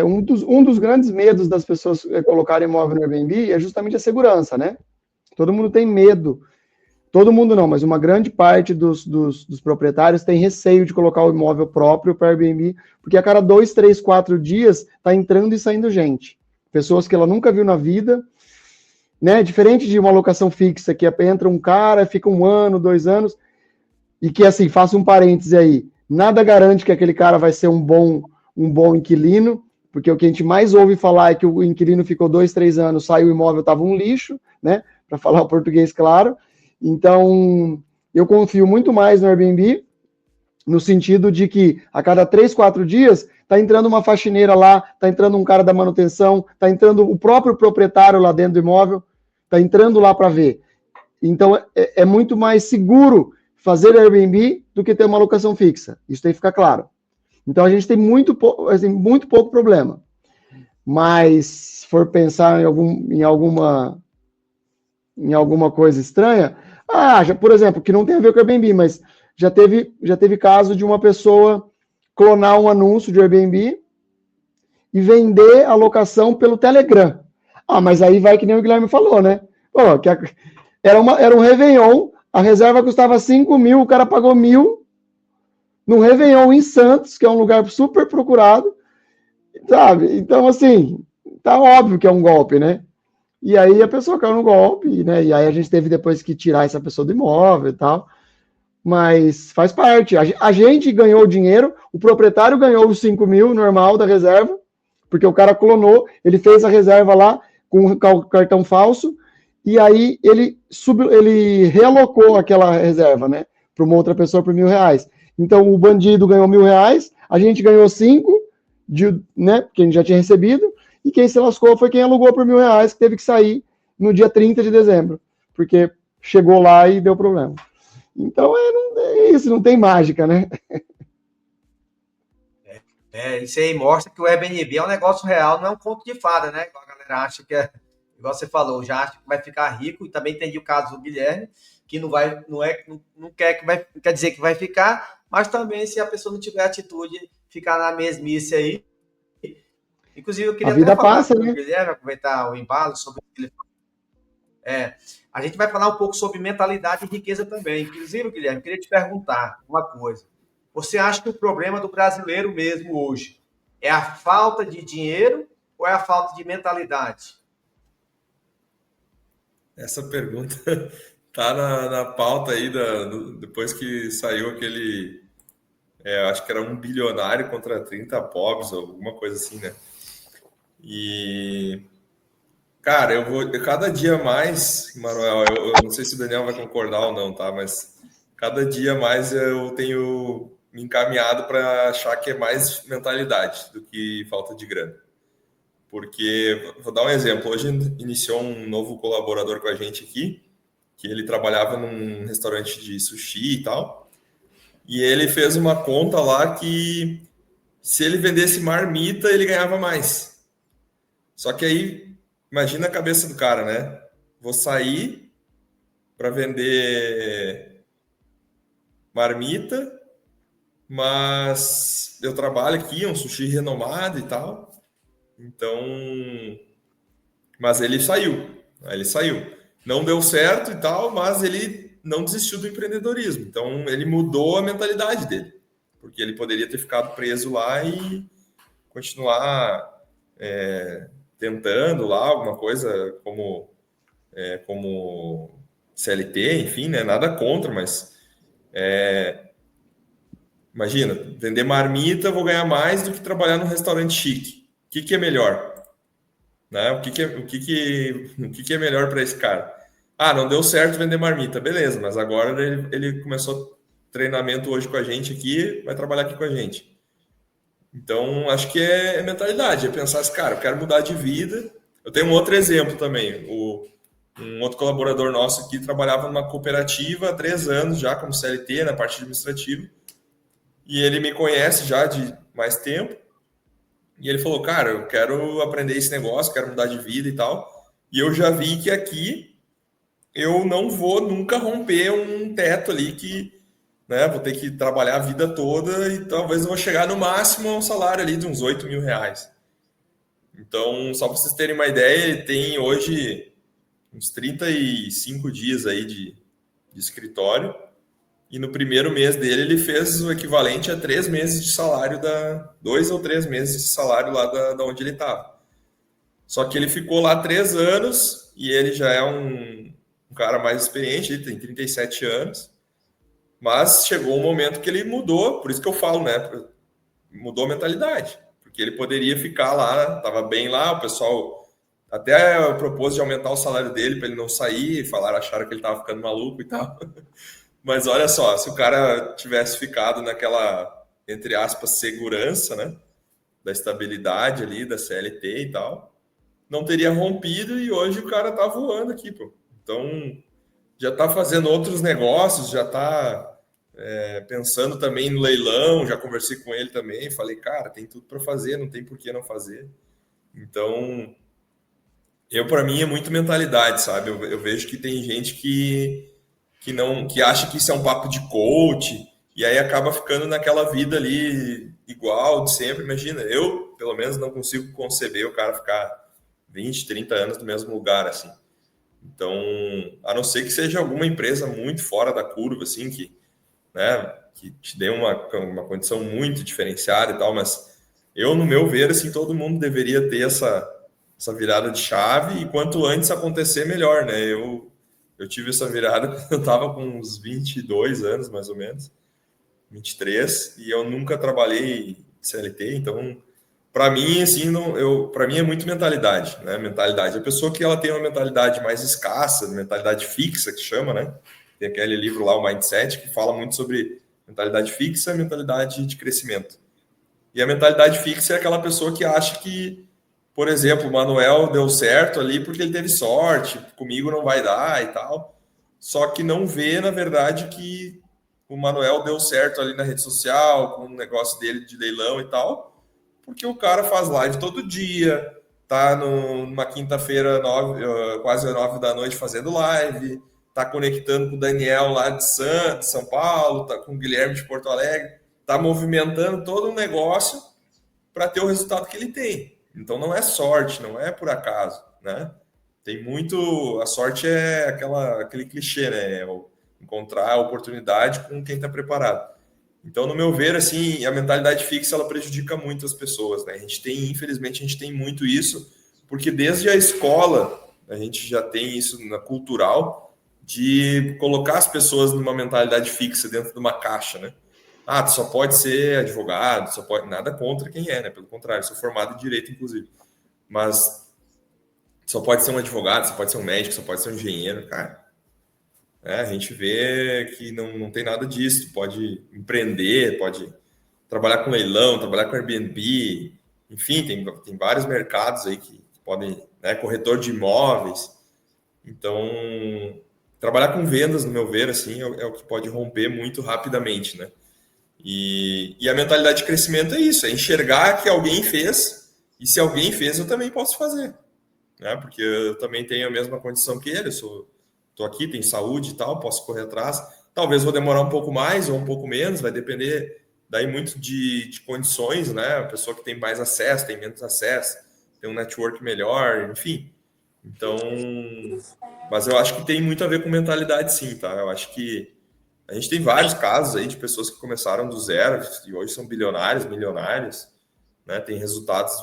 um dos grandes medos das pessoas colocarem imóvel no Airbnb é justamente a segurança, né? Todo mundo tem medo. Todo mundo não, mas uma grande parte dos proprietários tem receio de colocar o imóvel próprio para Airbnb, porque a cada 2, 3, 4 dias está entrando e saindo gente. Pessoas que ela nunca viu na vida, né? Diferente de uma locação fixa, que entra um cara, fica 1 ano, 2 anos, e que assim, faça um parêntese aí, nada garante que aquele cara vai ser um bom inquilino, porque o que a gente mais ouve falar é que o inquilino ficou 2, 3 anos, saiu o imóvel, estava um lixo, né? Para falar o português claro. Então, eu confio muito mais no Airbnb, no sentido de que a cada 3, 4 dias está entrando uma faxineira lá, está entrando um cara da manutenção, está entrando o próprio proprietário lá dentro do imóvel, está entrando lá para ver. Então, é muito mais seguro fazer Airbnb do que ter uma locação fixa. Isso tem que ficar claro. Então, a gente tem muito pouco problema. mas se for pensar em alguma coisa estranha, por exemplo, que não tem a ver com o Airbnb, mas já teve caso de uma pessoa clonar um anúncio de Airbnb e vender a locação pelo Telegram. Mas aí vai que nem o Guilherme falou, né? Era um Réveillon, a reserva custava 5 mil, o cara pagou 1.000 no Réveillon em Santos, que é um lugar super procurado, sabe? Então, assim, tá óbvio que é um golpe, né? E aí a pessoa caiu no golpe, né? E aí a gente teve depois que tirar essa pessoa do imóvel e tal. Mas faz parte. A gente ganhou o dinheiro, o proprietário ganhou os 5 mil normal da reserva, porque o cara clonou, ele fez a reserva lá com o cartão falso, e aí ele realocou aquela reserva, né? Para uma outra pessoa por R$1.000. Então o bandido ganhou R$1.000, a gente ganhou 5, né? Que a gente já tinha recebido, e quem se lascou foi quem alugou por R$1.000, que teve que sair no dia 30 de dezembro, porque chegou lá e deu problema. Então é isso, não tem mágica, né? Isso aí mostra que o Airbnb é um negócio real, não é um conto de fada, né? A galera acha que igual você falou, já acha que vai ficar rico, e também entendi o caso do Guilherme, que não quer dizer que vai ficar, mas também se a pessoa não tiver atitude, ficar na mesmice aí. Inclusive, eu queria até falar com o Guilherme, aproveitar o embalo sobre o que ele falou. A gente vai falar um pouco sobre mentalidade e riqueza também. Inclusive, Guilherme, eu queria te perguntar uma coisa. Você acha que o problema do brasileiro mesmo hoje é a falta de dinheiro ou é a falta de mentalidade? Essa pergunta tá na pauta aí, depois que saiu aquele... acho que era 1 bilionário contra 30 pobres, ou alguma coisa assim, né? E... Cara, cada dia mais, Manuel, eu não sei se o Daniel vai concordar ou não, tá? Mas cada dia mais eu tenho me encaminhado para achar que é mais mentalidade do que falta de grana. Porque, vou dar um exemplo, hoje iniciou um novo colaborador com a gente aqui, que ele trabalhava num restaurante de sushi e tal, e ele fez uma conta lá que se ele vendesse marmita, ele ganhava mais. Só que aí, imagina a cabeça do cara, né? Vou sair para vender marmita, mas eu trabalho aqui, é um sushi renomado e tal. Então, mas ele saiu. Não deu certo e tal, mas ele não desistiu do empreendedorismo. Então, ele mudou a mentalidade dele. Porque ele poderia ter ficado preso lá e continuar tentando lá alguma coisa como CLT, enfim, né? Nada contra, mas imagina, vender marmita, vou ganhar mais do que trabalhar num restaurante chique. O que é melhor? Né? O que é melhor para esse cara? Não deu certo vender marmita, beleza, mas agora ele começou treinamento hoje com a gente aqui, vai trabalhar aqui com a gente. Então, acho que é mentalidade, é pensar assim, cara, eu quero mudar de vida. Eu tenho um outro exemplo também. Um outro colaborador nosso aqui trabalhava numa cooperativa há 3 anos já como CLT, na parte administrativa. E ele me conhece já de mais tempo. E ele falou, cara, eu quero aprender esse negócio, quero mudar de vida e tal. E eu já vi que aqui eu não vou nunca romper um teto ali que... né, vou ter que trabalhar a vida toda e talvez eu vou chegar no máximo a um salário ali de uns R$8.000. Então, só para vocês terem uma ideia, ele tem hoje uns 35 dias aí de escritório e no primeiro mês dele ele fez o equivalente a 3 meses de salário 2 ou 3 meses de salário lá da onde ele estava. Só que ele ficou lá 3 anos e ele já é um cara mais experiente, ele tem 37 anos. Mas chegou um momento que ele mudou, por isso que eu falo, né? Mudou a mentalidade. Porque ele poderia ficar lá, estava bem lá, o pessoal até propôs de aumentar o salário dele para ele não sair, acharam que ele estava ficando maluco e tal. Mas olha só, se o cara tivesse ficado naquela, entre aspas, segurança, né? Da estabilidade ali, da CLT e tal, não teria rompido e hoje o cara tá voando aqui, pô. Então, já tá fazendo outros negócios, já tá pensando também no leilão, já conversei com ele também, falei, cara, tem tudo para fazer, não tem por que não fazer. Então, para mim, é muito mentalidade, sabe? Eu vejo que tem gente que acha que isso é um papo de coach, e aí acaba ficando naquela vida ali igual de sempre. Imagina, eu, pelo menos, não consigo conceber o cara ficar 20, 30 anos no mesmo lugar, assim. Então, a não ser que seja alguma empresa muito fora da curva, assim, né, que te dê uma condição muito diferenciada e tal, mas eu, no meu ver, assim, todo mundo deveria ter essa virada de chave, e quanto antes acontecer, melhor, né? Eu tive essa virada quando eu estava com uns 22 anos, mais ou menos, 23, e eu nunca trabalhei CLT, então, para mim, assim, para mim é muito mentalidade, né? Mentalidade. A pessoa que ela tem uma mentalidade mais escassa, mentalidade fixa, que chama, né? Tem aquele livro lá, o Mindset, que fala muito sobre mentalidade fixa e mentalidade de crescimento. E a mentalidade fixa é aquela pessoa que acha que, por exemplo, o Manuel deu certo ali porque ele teve sorte, comigo não vai dar e tal. Só que não vê, na verdade, que o Manuel deu certo ali na rede social, com o negócio dele de leilão e tal, porque o cara faz live todo dia, tá numa quinta-feira, quase 9 da noite, fazendo live, tá conectando com o Daniel lá de São Paulo, tá com o Guilherme de Porto Alegre, tá movimentando todo um negócio para ter o resultado que ele tem. Então não é sorte, não é por acaso, né? Tem muito, a sorte é aquele clichê, né? Encontrar a oportunidade com quem está preparado. Então, no meu ver, assim, a mentalidade fixa ela prejudica muito as pessoas, né? Infelizmente, a gente tem muito isso, porque desde a escola a gente já tem isso na cultural de colocar as pessoas numa mentalidade fixa dentro de uma caixa, né? Ah, tu só pode ser advogado, só pode nada contra quem é, né? Pelo contrário, sou formado em direito, inclusive. Mas só pode ser um advogado, só pode ser um médico, só pode ser um engenheiro, cara. A gente vê que não tem nada disso. Tu pode empreender, pode trabalhar com leilão, trabalhar com Airbnb, enfim, tem vários mercados aí que podem, né? Corretor de imóveis. Então, trabalhar com vendas, no meu ver, assim, é o que pode romper muito rapidamente, né? E a mentalidade de crescimento é isso, é enxergar que alguém fez, e se alguém fez, eu também posso fazer, né? Porque eu também tenho a mesma condição que ele, estou aqui, tenho saúde e tal, posso correr atrás. Talvez vou demorar um pouco mais ou um pouco menos, vai depender daí muito de condições, né? A pessoa que tem mais acesso, tem menos acesso, tem um network melhor, enfim. Então, mas eu acho que tem muito a ver com mentalidade, sim, tá? Eu acho que a gente tem vários casos aí de pessoas que começaram do zero e hoje são bilionários, milionários, né? Tem resultados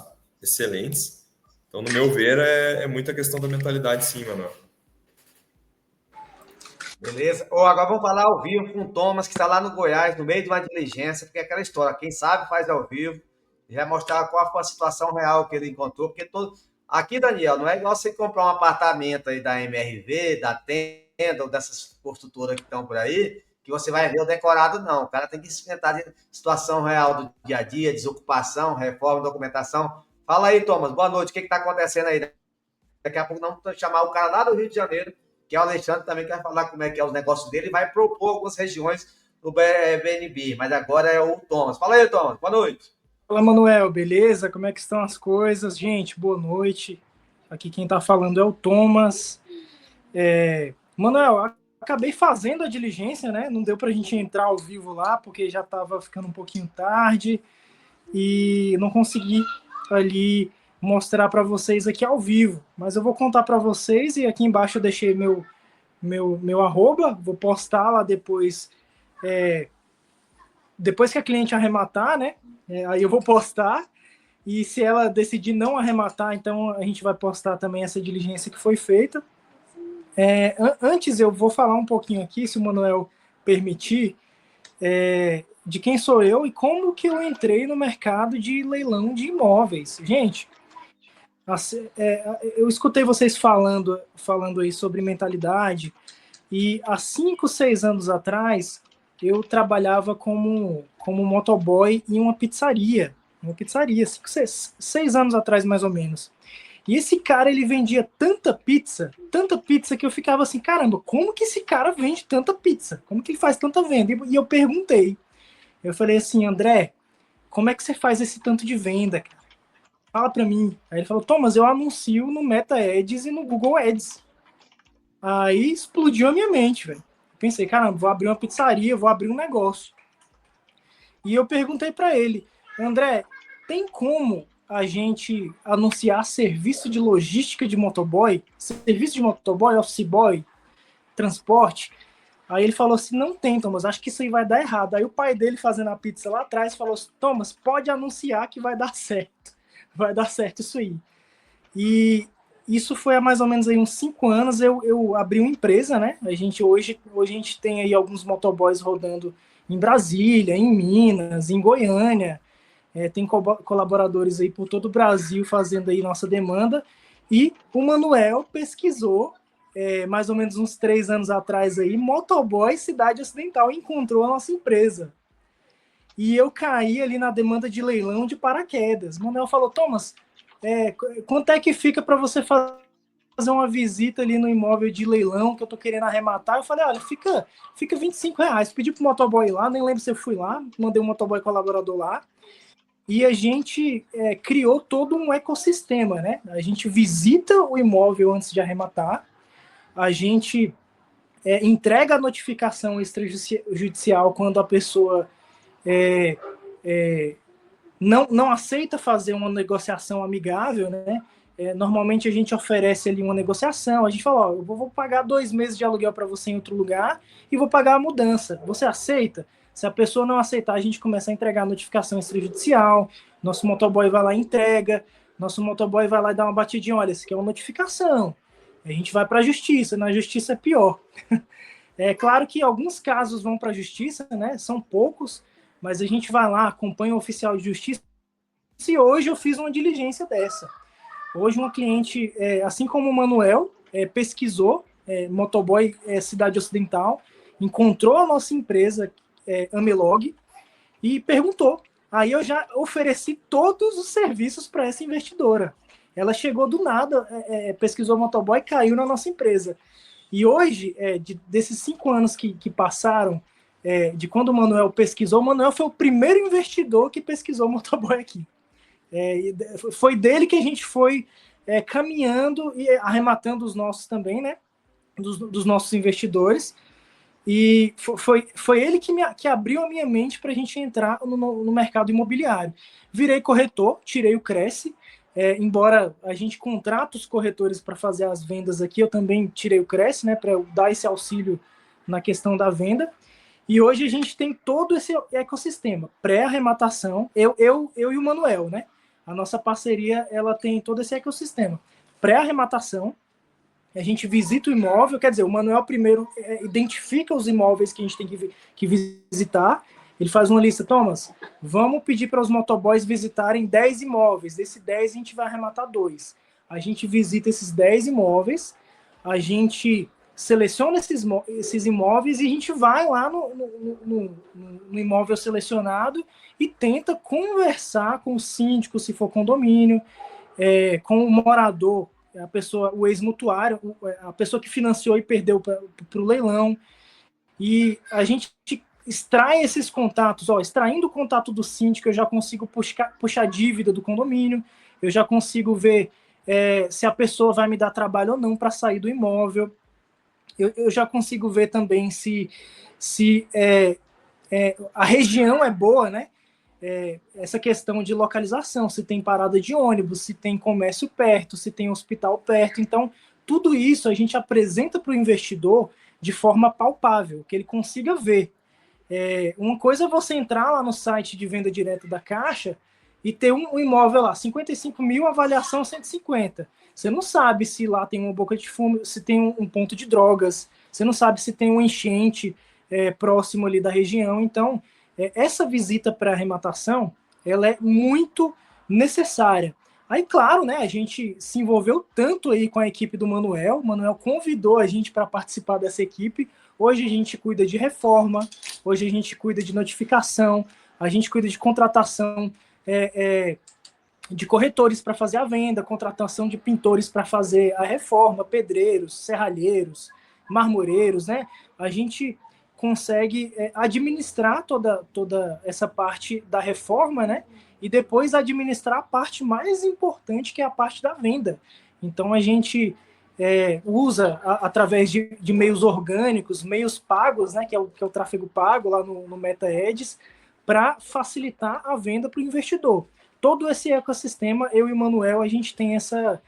excelentes. Então, no meu ver, é muita questão da mentalidade, sim, Manuel. Beleza? Ou agora vamos falar ao vivo com o Thomas, que está lá no Goiás, no meio de uma diligência, porque é aquela história, quem sabe faz ao vivo, e vai mostrar qual foi a situação real que ele encontrou, porque aqui, Daniel, não é igual você comprar um apartamento aí da MRV, da Tenda, ou dessas construtoras que estão por aí, que você vai ver o decorado, não. O cara tem que experimentar a situação real do dia a dia, desocupação, reforma, documentação. Fala aí, Thomas, boa noite, o que está acontecendo aí? Daqui a pouco nós vamos chamar o cara lá do Rio de Janeiro, que é o Alexandre, também quer falar como é que é os negócios dele, e vai propor algumas regiões do BNB, mas agora é o Thomas. Fala aí, Thomas, boa noite. Fala, Manuel, beleza? Como é que estão as coisas? Gente, boa noite. Aqui quem está falando é o Thomas. Manuel, acabei fazendo a diligência, né? Não deu para a gente entrar ao vivo lá, porque já estava ficando um pouquinho tarde e não consegui ali mostrar para vocês aqui ao vivo. Mas eu vou contar para vocês e aqui embaixo eu deixei meu arroba, vou postar lá depois, depois que a cliente arrematar, né? Aí eu vou postar. E se ela decidir não arrematar, então a gente vai postar também essa diligência que foi feita. Antes eu vou falar um pouquinho aqui, se o Manuel permitir, de quem sou eu e como que eu entrei no mercado de leilão de imóveis. Gente, eu escutei vocês falando aí sobre mentalidade, e há 5, 6 anos atrás eu trabalhava como motoboy em uma pizzaria, 6 anos atrás mais ou menos. E esse cara, ele vendia tanta pizza que eu ficava assim, caramba, como que esse cara vende tanta pizza? Como que ele faz tanta venda? E eu perguntei, eu falei assim, André, como é que você faz esse tanto de venda, cara? fala para mim. Aí ele falou, Thomas, eu anuncio no Meta Ads e no Google Ads. Aí explodiu a minha mente, velho. Pensei, caramba, vou abrir uma pizzaria, vou abrir um negócio. E eu perguntei para ele, André, tem como a gente anunciar serviço de logística de motoboy? Serviço de motoboy, office boy, transporte? Aí ele falou assim, não tem, Thomas, acho que isso aí vai dar errado. Aí o pai dele fazendo a pizza lá atrás falou assim, Thomas, pode anunciar que vai dar certo. Vai dar certo isso aí. E isso foi há mais ou menos aí uns 5 anos, eu abri uma empresa, né? Hoje a gente tem aí alguns motoboys rodando em Brasília, em Minas, em Goiânia. Tem colaboradores aí por todo o Brasil fazendo aí nossa demanda. E o Manuel pesquisou, mais ou menos uns 3 anos atrás aí, motoboy Cidade Ocidental, encontrou a nossa empresa. E eu caí ali na demanda de leilão de paraquedas. O Manuel falou, Thomas, quanto é que fica para você fazer uma visita ali no imóvel de leilão que eu tô querendo arrematar? Eu falei, olha, fica R$25. Pedi pro motoboy ir lá, nem lembro se eu fui lá, mandei um motoboy colaborador lá. E a gente criou todo um ecossistema, né? A gente visita o imóvel antes de arrematar, a gente entrega a notificação extrajudicial quando a pessoa não aceita fazer uma negociação amigável, né? Normalmente a gente oferece ali uma negociação, a gente fala, ó, eu vou pagar 2 meses de aluguel para você em outro lugar e vou pagar a mudança. Você aceita? Se a pessoa não aceitar, a gente começa a entregar a notificação extrajudicial, nosso motoboy vai lá e entrega, nosso motoboy vai lá e dá uma batidinha, olha, isso aqui é uma notificação. A gente vai para a justiça, na justiça é pior. É claro que alguns casos vão para a justiça, né? São poucos, mas a gente vai lá, acompanha o oficial de justiça. E hoje eu fiz uma diligência dessa. Hoje uma cliente, assim como o Manuel, pesquisou motoboy Cidade Ocidental, encontrou a nossa empresa, Amelog, e perguntou. Aí eu já ofereci todos os serviços para essa investidora. Ela chegou do nada, pesquisou motoboy, caiu na nossa empresa. E hoje, desses 5 anos que passaram, de quando o Manuel pesquisou, o Manuel foi o primeiro investidor que pesquisou motoboy aqui. Foi dele que a gente foi caminhando e arrematando os nossos também, né? Dos nossos investidores. E foi ele que abriu a minha mente para a gente entrar no mercado imobiliário. Virei corretor, tirei o Cresce. Embora a gente contrate os corretores para fazer as vendas aqui, eu também tirei o Cresce, né? Para dar esse auxílio na questão da venda. E hoje a gente tem todo esse ecossistema. Pré-arrematação, eu e o Manuel, né? A nossa parceria, ela tem todo esse ecossistema. Pré-arrematação, a gente visita o imóvel, quer dizer, o Manuel primeiro identifica os imóveis que a gente tem que visitar, ele faz uma lista, Thomas, vamos pedir para os motoboys visitarem 10 imóveis, desses 10 a gente vai arrematar 2. A gente visita esses 10 imóveis, a gente seleciona esses imóveis e a gente vai lá no imóvel selecionado e tenta conversar com o síndico, se for condomínio, com o morador, a pessoa, o ex-mutuário, a pessoa que financiou e perdeu para o leilão. E a gente extrai esses contatos, extraindo o contato do síndico, eu já consigo puxar a dívida do condomínio, eu já consigo ver se a pessoa vai me dar trabalho ou não para sair do imóvel. Eu já consigo ver também se a região é boa, né? Essa questão de localização, se tem parada de ônibus, se tem comércio perto, se tem hospital perto. Então, tudo isso a gente apresenta para o investidor de forma palpável, que ele consiga ver. Uma coisa é você entrar lá no site de venda direta da Caixa e ter um imóvel lá, 55 mil, avaliação 150. Você não sabe se lá tem uma boca de fumo, se tem um ponto de drogas, você não sabe se tem um enchente próximo ali da região. Então, essa visita para arrematação, ela é muito necessária. Aí, claro, né, a gente se envolveu tanto aí com a equipe do Manuel, o Manuel convidou a gente para participar dessa equipe. Hoje a gente cuida de reforma, hoje a gente cuida de notificação, a gente cuida de contratação de corretores para fazer a venda, contratação de pintores para fazer a reforma, pedreiros, serralheiros, marmoreiros, né? A gente consegue administrar toda essa parte da reforma, né? E depois administrar a parte mais importante, que é a parte da venda. Então, a gente usa, através de meios orgânicos, meios pagos, né? Que é o tráfego pago lá no Meta Ads, para facilitar a venda para o investidor. Todo esse ecossistema, eu e o Manuel, a gente tem essa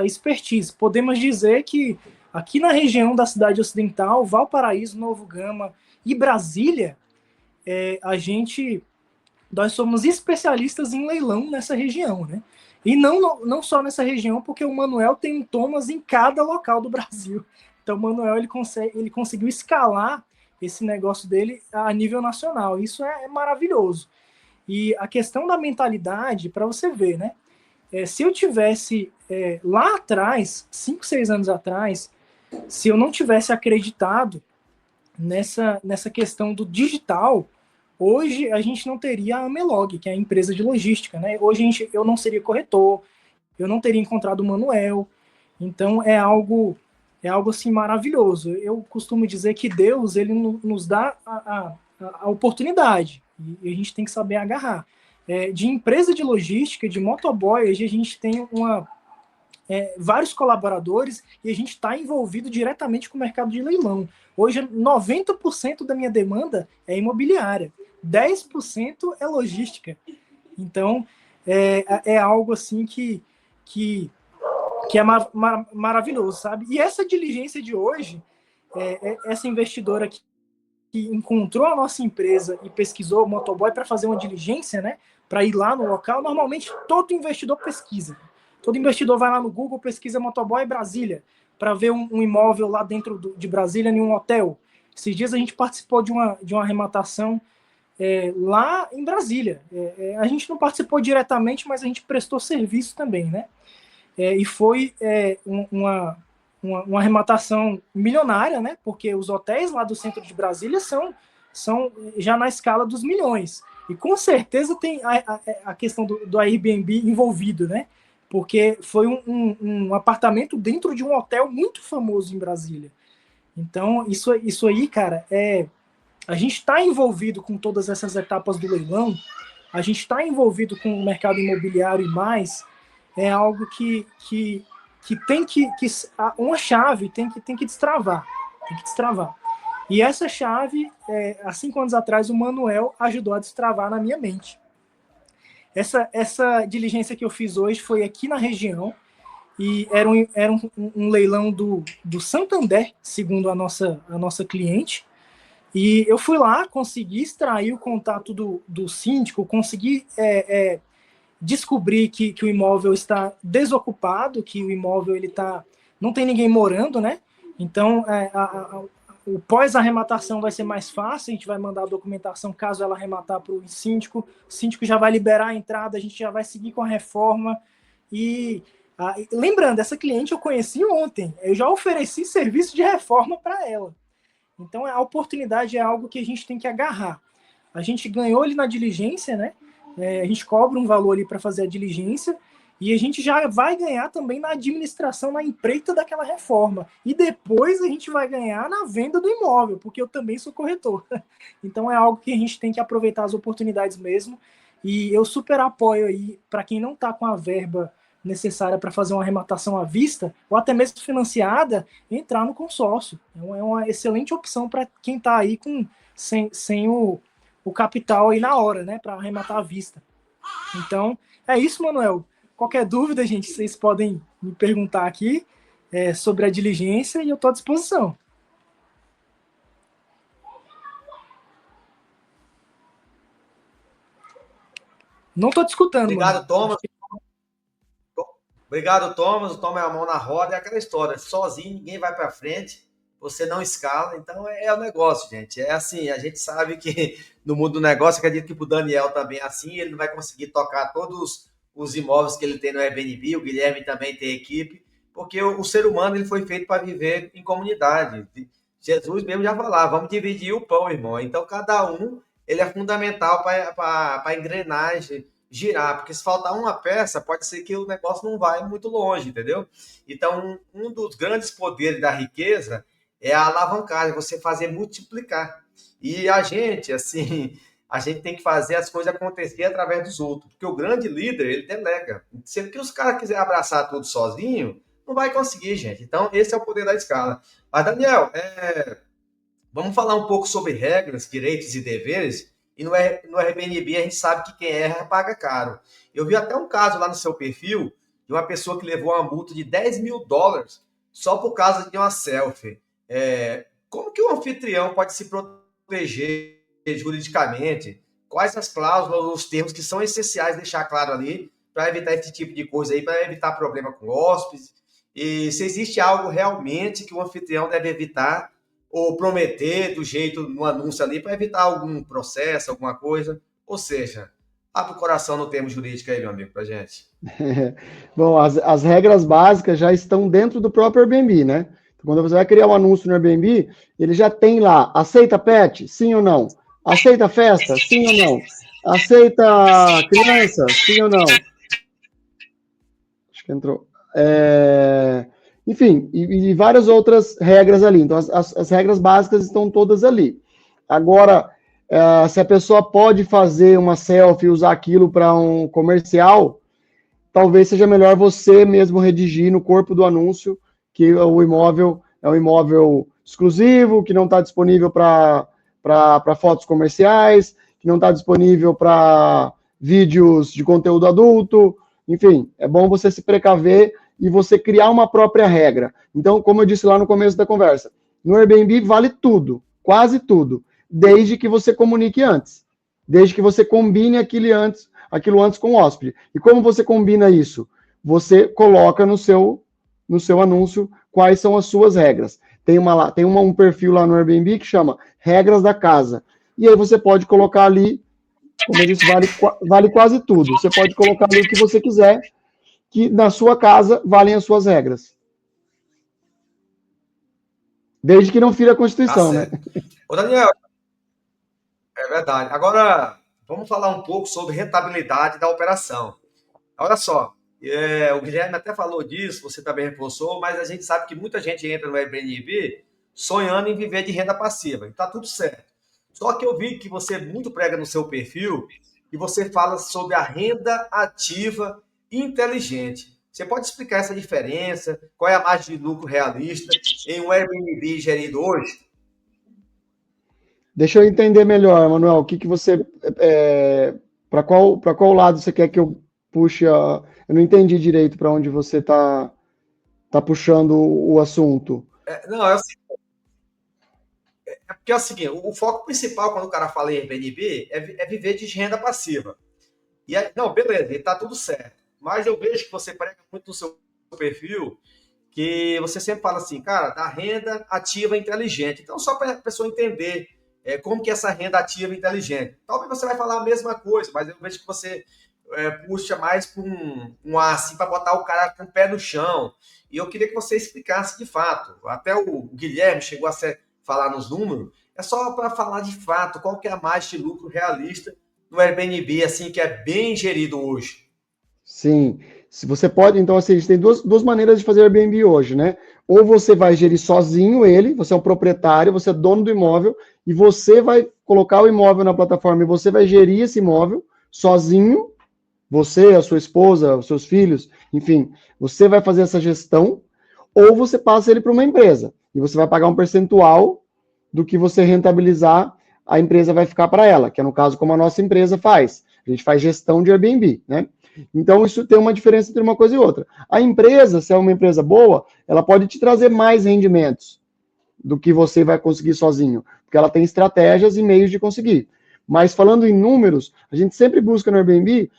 expertise. Podemos dizer que aqui na região da cidade ocidental, Valparaíso, Novo Gama e Brasília, nós somos especialistas em leilão nessa região, né? E não só nessa região, porque o Manuel tem um Thomas em cada local do Brasil. Então o Manuel ele conseguiu escalar esse negócio dele a nível nacional. Isso é maravilhoso. E a questão da mentalidade, para você ver, né? Se eu tivesse lá atrás, 5, 6 anos atrás, se eu não tivesse acreditado nessa questão do digital, hoje a gente não teria a Amelog, que é a empresa de logística, né? Hoje eu não seria corretor, eu não teria encontrado o Manuel. Então é algo assim maravilhoso. Eu costumo dizer que Deus ele nos dá a oportunidade e a gente tem que saber agarrar. De empresa de logística, de motoboy, hoje a gente tem vários colaboradores e a gente está envolvido diretamente com o mercado de leilão. Hoje, 90% da minha demanda é imobiliária, 10% é logística. Então, é algo assim que é maravilhoso, sabe? E essa diligência de hoje, essa investidora que encontrou a nossa empresa e pesquisou o motoboy para fazer uma diligência, né? Para ir lá no local, normalmente todo investidor pesquisa. Todo investidor vai lá no Google, pesquisa motoboy Brasília, para ver um imóvel lá dentro de Brasília, em um hotel. Esses dias a gente participou de uma arrematação lá em Brasília. A gente não participou diretamente, mas a gente prestou serviço também, né? E foi uma arrematação milionária, né? Porque os hotéis lá do centro de Brasília são já na escala dos milhões. E com certeza tem a questão do Airbnb envolvido, né? Porque foi um apartamento dentro de um hotel muito famoso em Brasília. Então, isso aí, cara, a gente está envolvido com todas essas etapas do leilão, a gente está envolvido com o mercado imobiliário e mais, é algo que tem que uma chave tem que destravar. Tem que destravar. E essa chave, há 5 anos atrás, o Manuel ajudou a destravar na minha mente. Essa diligência que eu fiz hoje foi aqui na região e era um leilão do Santander, segundo a nossa cliente. E eu fui lá, consegui extrair o contato do síndico, consegui descobrir que o imóvel está desocupado, que o imóvel não tem ninguém morando, né? Então, o pós-arrematação vai ser mais fácil, a gente vai mandar a documentação caso ela arrematar para o síndico já vai liberar a entrada, a gente já vai seguir com a reforma. E lembrando, essa cliente eu conheci ontem, eu já ofereci serviço de reforma para ela. Então, a oportunidade é algo que a gente tem que agarrar. A gente ganhou ali na diligência, né? A gente cobra um valor ali para fazer a diligência e a gente já vai ganhar também na administração, na empreita daquela reforma. E depois a gente vai ganhar na venda do imóvel, porque eu também sou corretor. Então é algo que a gente tem que aproveitar as oportunidades mesmo. E eu super apoio aí, para quem não está com a verba necessária para fazer uma arrematação à vista, ou até mesmo financiada, entrar no consórcio. É uma excelente opção para quem está aí sem o capital aí na hora, né, para arrematar à vista. Então, é isso, Manuel. Qualquer dúvida, gente, vocês podem me perguntar aqui sobre a diligência e eu estou à disposição. Não estou te escutando. Obrigado, Thomas. Obrigado, Thomas. O Thomas é a mão na roda, é aquela história. Sozinho, ninguém vai para frente, você não escala. Então, é o negócio, gente. É assim, a gente sabe que no mundo do negócio, acredito que para o Daniel também é assim, ele não vai conseguir tocar todos os imóveis que ele tem no Airbnb, o Guilherme também tem equipe, porque o ser humano ele foi feito para viver em comunidade. Jesus mesmo já falava, vamos dividir o pão, irmão. Então, cada um ele é fundamental para a engrenagem girar, porque se faltar uma peça, pode ser que o negócio não vai muito longe, entendeu? Então, um dos grandes poderes da riqueza é a alavancagem, você fazer multiplicar. E a gente, assim, a gente tem que fazer as coisas acontecer através dos outros, porque o grande líder, ele delega. Se os caras quiserem abraçar tudo sozinho, não vai conseguir, gente. Então, esse é o poder da escala. Mas, Daniel, vamos falar um pouco sobre regras, direitos e deveres. E no Airbnb a gente sabe que quem erra paga caro. Eu vi até um caso lá no seu perfil de uma pessoa que levou uma multa de $10.000 só por causa de uma selfie. Como que o anfitrião pode se proteger juridicamente? Quais as cláusulas, os termos que são essenciais deixar claro ali para evitar esse tipo de coisa aí, para evitar problema com hóspedes? E se existe algo realmente que o anfitrião deve evitar ou prometer do jeito no anúncio ali para evitar algum processo, alguma coisa. Ou seja, abre o coração no termo jurídico aí, meu amigo, para gente. Bom, as regras básicas já estão dentro do próprio Airbnb, né? Quando você vai criar um anúncio no Airbnb, ele já tem lá, aceita pet? Sim ou não? Aceita festa? Sim ou não? Aceita criança? Sim ou não? Acho que entrou. Enfim, e várias outras regras ali. Então, as regras básicas estão todas ali. Agora, se a pessoa pode fazer uma selfie e usar aquilo para um comercial, talvez seja melhor você mesmo redigir no corpo do anúncio que o imóvel é um imóvel exclusivo, que não está disponível para fotos comerciais, que não está disponível para vídeos de conteúdo adulto. Enfim, é bom você se precaver e você criar uma própria regra. Então, como eu disse lá no começo da conversa, no Airbnb vale tudo, quase tudo, desde que você comunique antes, desde que você combine aquilo antes com o hóspede. E como você combina isso? Você coloca no seu anúncio quais são as suas regras. Tem um perfil lá no Airbnb que chama Regras da Casa. E aí você pode colocar ali, como eu disse, vale quase tudo. Você pode colocar ali o que você quiser, que na sua casa valem as suas regras. Desde que não fira a Constituição, né? Ô, Daniel, é verdade. Agora, vamos falar um pouco sobre rentabilidade da operação. Olha só, o Guilherme até falou disso, você também reforçou, mas a gente sabe que muita gente entra no Airbnb sonhando em viver de renda passiva, e tá tudo certo. Só que eu vi que você muito prega no seu perfil e você fala sobre a renda ativa inteligente. Você pode explicar essa diferença? Qual é a margem de lucro realista em um Airbnb gerido hoje? Deixa eu entender melhor, Manuel, o que você... para qual lado você quer que eu puxe a... Eu não entendi direito para onde você tá puxando o assunto. Porque é o seguinte, o foco principal quando o cara fala em Airbnb é viver de renda passiva. E aí, não, beleza, está tudo certo. Mas eu vejo que você prega muito no seu perfil que você sempre fala assim, cara, da renda ativa inteligente. Então, só para a pessoa entender como que é essa renda ativa inteligente. Talvez você vai falar a mesma coisa, mas eu vejo que você puxa mais para um assim, para botar o cara com o pé no chão. E eu queria que você explicasse de fato. Até o Guilherme chegou a falar nos números. É só para falar de fato qual que é a margem de lucro realista no Airbnb, assim, que é bem gerido hoje. Sim. Se você pode, então, assim, a gente tem duas maneiras de fazer Airbnb hoje, né? Ou você vai gerir sozinho ele, você é um proprietário, você é dono do imóvel, e você vai colocar o imóvel na plataforma e você vai gerir esse imóvel sozinho, você, a sua esposa, os seus filhos, enfim, você vai fazer essa gestão, ou você passa ele para uma empresa, e você vai pagar um percentual do que você rentabilizar, a empresa vai ficar para ela, que é no caso como a nossa empresa faz. A gente faz gestão de Airbnb, né? Então, isso tem uma diferença entre uma coisa e outra. A empresa, se é uma empresa boa, ela pode te trazer mais rendimentos do que você vai conseguir sozinho, porque ela tem estratégias e meios de conseguir. Mas, falando em números, a gente sempre busca no Airbnb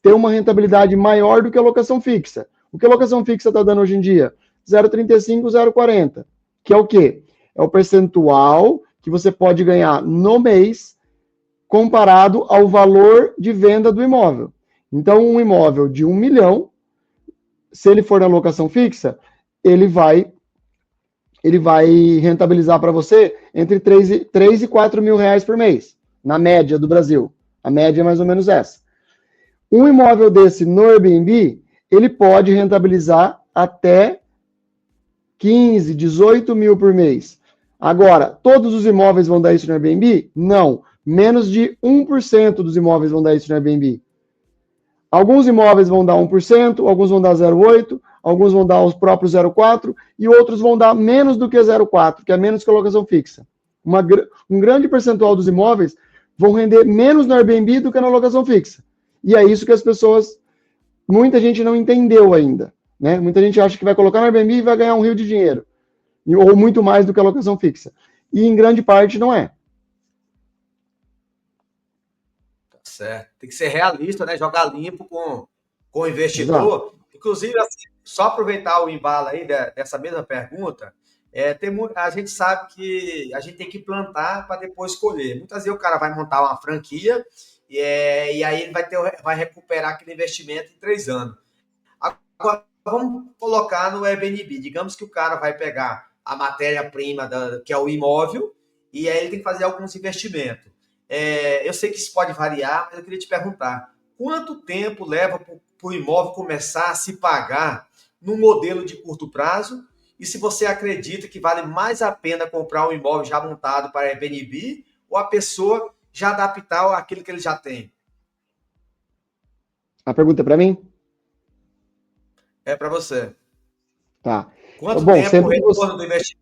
ter uma rentabilidade maior do que a locação fixa. O que a locação fixa está dando hoje em dia? 0,35, 0,40. Que é o quê? É o percentual que você pode ganhar no mês comparado ao valor de venda do imóvel. Então, um imóvel de 1 milhão, se ele for na locação fixa, ele vai rentabilizar para você entre 3 e 4 mil reais por mês, na média do Brasil. A média é mais ou menos essa. Um imóvel desse no Airbnb, ele pode rentabilizar até 15, 18 mil por mês. Agora, todos os imóveis vão dar isso no Airbnb? Não. Menos de 1% dos imóveis vão dar isso no Airbnb. Alguns imóveis vão dar 1%, alguns vão dar 0,8%, alguns vão dar os próprios 0,4% e outros vão dar menos do que 0,4%, que é menos que a locação fixa. Um grande percentual dos imóveis vão render menos no Airbnb do que na locação fixa. E é isso que as pessoas, muita gente não entendeu ainda, né? Muita gente acha que vai colocar no Airbnb e vai ganhar um rio de dinheiro, ou muito mais do que a locação fixa. E em grande parte não é. Certo. Tem que ser realista, né? Jogar limpo com o investidor. Exato. Inclusive, assim, só aproveitar o embalo aí dessa mesma pergunta, a gente sabe que a gente tem que plantar para depois colher. Muitas vezes o cara vai montar uma franquia e aí ele vai recuperar aquele investimento em 3 anos. Agora, vamos colocar no Airbnb. Digamos que o cara vai pegar a matéria-prima, que é o imóvel, e aí ele tem que fazer alguns investimentos. Eu sei que isso pode variar, mas eu queria te perguntar, quanto tempo leva para o imóvel começar a se pagar no modelo de curto prazo? E se você acredita que vale mais a pena comprar um imóvel já montado para Airbnb ou a pessoa já adaptar aquilo que ele já tem? A pergunta é para mim? É para você. Tá. Quanto Bom, tempo o retorno do investimento?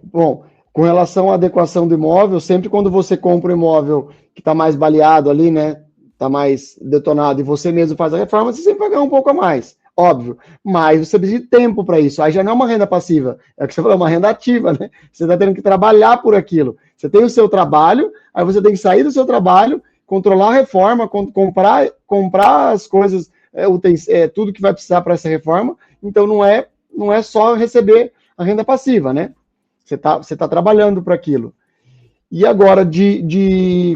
Bom, com relação à adequação do imóvel, sempre quando você compra um imóvel que está mais baleado ali, né, está mais detonado, e você mesmo faz a reforma, você sempre vai ganhar um pouco a mais, óbvio. Mas você precisa de tempo para isso. Aí já não é uma renda passiva, é o que você falou, é uma renda ativa, né? Você está tendo que trabalhar por aquilo. Você tem o seu trabalho, aí você tem que sair do seu trabalho, controlar a reforma, comprar as coisas, tudo que vai precisar para essa reforma. Então não é só receber a renda passiva, né? Você tá trabalhando para aquilo. E agora,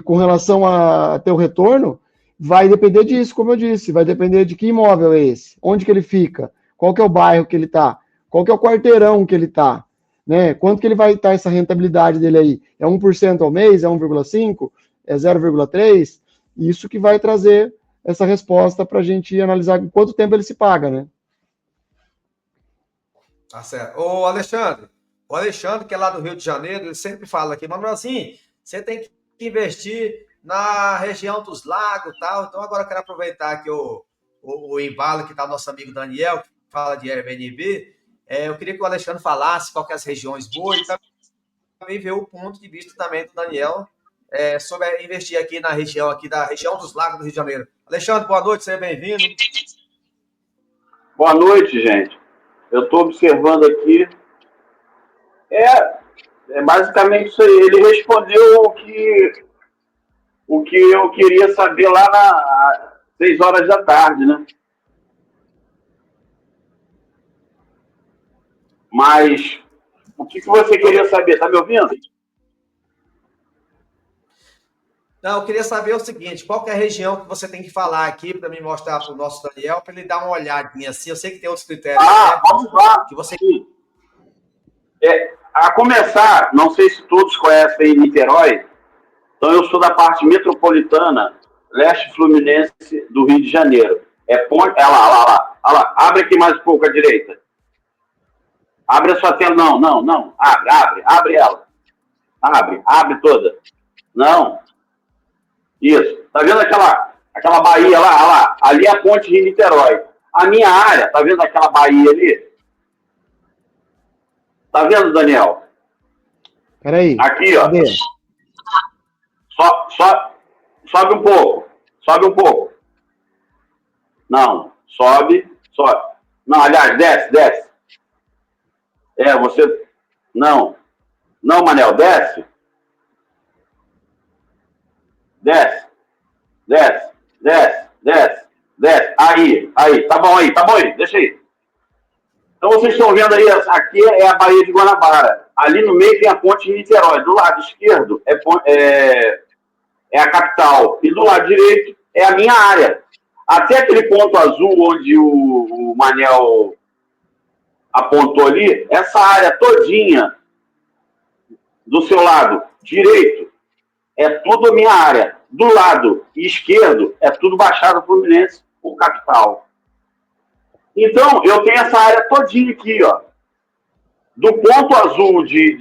com relação a ter o retorno, vai depender disso, como eu disse, vai depender de que imóvel é esse, onde que ele fica, qual que é o bairro que ele está, qual que é o quarteirão que ele está, né? Quanto que ele vai estar essa rentabilidade dele aí? É 1% ao mês? É 1,5%? É 0,3%? Isso que vai trazer essa resposta para a gente analisar em quanto tempo ele se paga, né? Tá certo. O Alexandre, que é lá do Rio de Janeiro, ele sempre fala aqui, mas assim, você tem que investir na região dos lagos e tal. Então, agora eu quero aproveitar aqui o embalo que está o nosso amigo Daniel, que fala de Airbnb. Eu queria que o Alexandre falasse qual que é as regiões boas e também ver o ponto de vista também do Daniel sobre investir aqui da região dos lagos do Rio de Janeiro. Alexandre, boa noite, seja bem-vindo. Boa noite, gente. Eu estou observando aqui. É basicamente isso aí. Ele respondeu o que eu queria saber lá às 6 horas da tarde, né? Mas o que você queria saber? Tá me ouvindo? Não, eu queria saber o seguinte, qual que é a região que você tem que falar aqui para me mostrar para o nosso Daniel, para ele dar uma olhadinha assim. Eu sei que tem outros critérios. Vamos lá. Que você... A começar, não sei se todos conhecem Niterói, então eu sou da parte metropolitana, leste fluminense do Rio de Janeiro. Olha lá. Abre aqui mais um pouco à direita. Abre a sua tela. Não. Abre ela. Abre toda. Não. Isso. Tá vendo aquela baía lá? Ali é a ponte de Niterói. A minha área, tá vendo aquela baía ali? Tá vendo, Daniel? Peraí. Aqui, ó. Cadê? Sobe um pouco. Não. Sobe. Não, aliás, desce. Você... Não, Manel, desce. Desce. Aí. Tá bom aí. Deixa aí. Então vocês estão vendo aí, aqui é a Baía de Guanabara. Ali no meio tem a ponte de Niterói. Do lado esquerdo é a capital. E do lado direito é a minha área. Até aquele ponto azul onde o Manel apontou ali, essa área todinha do seu lado direito é tudo a minha área. Do lado esquerdo é tudo Baixada Fluminense, o capital. Então, eu tenho essa área todinha aqui, ó. do ponto azul de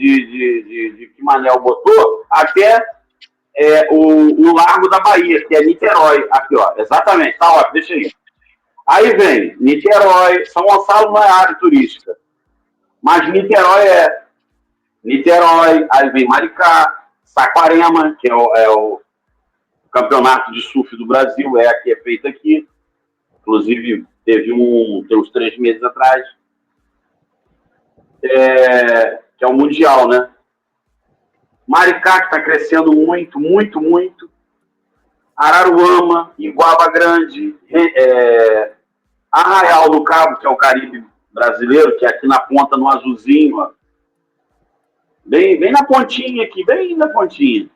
que Manel botou até o Largo da Bahia, que é Niterói. Aqui, ó, exatamente, tá ótimo, deixa aí. Aí vem Niterói, São Gonçalo não é área turística, mas Niterói, aí vem Maricá, Saquarema, que é o campeonato de surf do Brasil, aqui, é feito aqui. Inclusive, tem uns 3 meses atrás. Que é o Mundial, né? Maricá, que está crescendo muito, muito, muito. Araruama, Iguaba Grande, Arraial do Cabo, que é o Caribe brasileiro, que é aqui na ponta, no azulzinho, ó. Bem na pontinha aqui, bem na pontinha.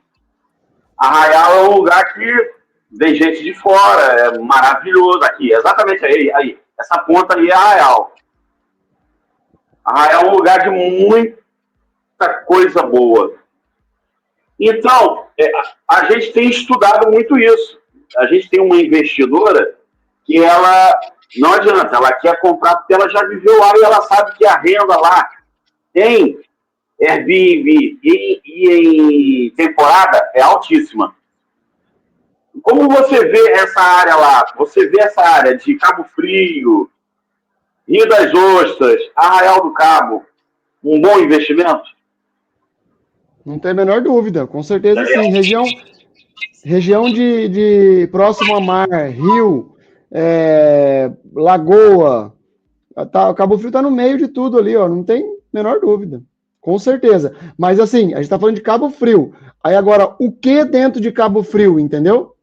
Arraial é um lugar que vem gente de fora, é maravilhoso aqui, exatamente aí. Essa ponta aí é Arraial. Arraial é um lugar de muita coisa boa. Então, a gente tem estudado muito isso. A gente tem uma investidora que ela, não adianta, ela quer comprar porque ela já viveu lá e ela sabe que a renda lá em Airbnb e em temporada é altíssima. Como você vê essa área lá? Você vê essa área de Cabo Frio, Rio das Ostras, Arraial do Cabo, um bom investimento? Não tem a menor dúvida, com certeza sim. Região de próximo a mar, rio, lagoa, Cabo Frio está no meio de tudo ali, ó, não tem a menor dúvida, com certeza. Mas assim, a gente está falando de Cabo Frio. Aí agora, o que dentro de Cabo Frio, entendeu?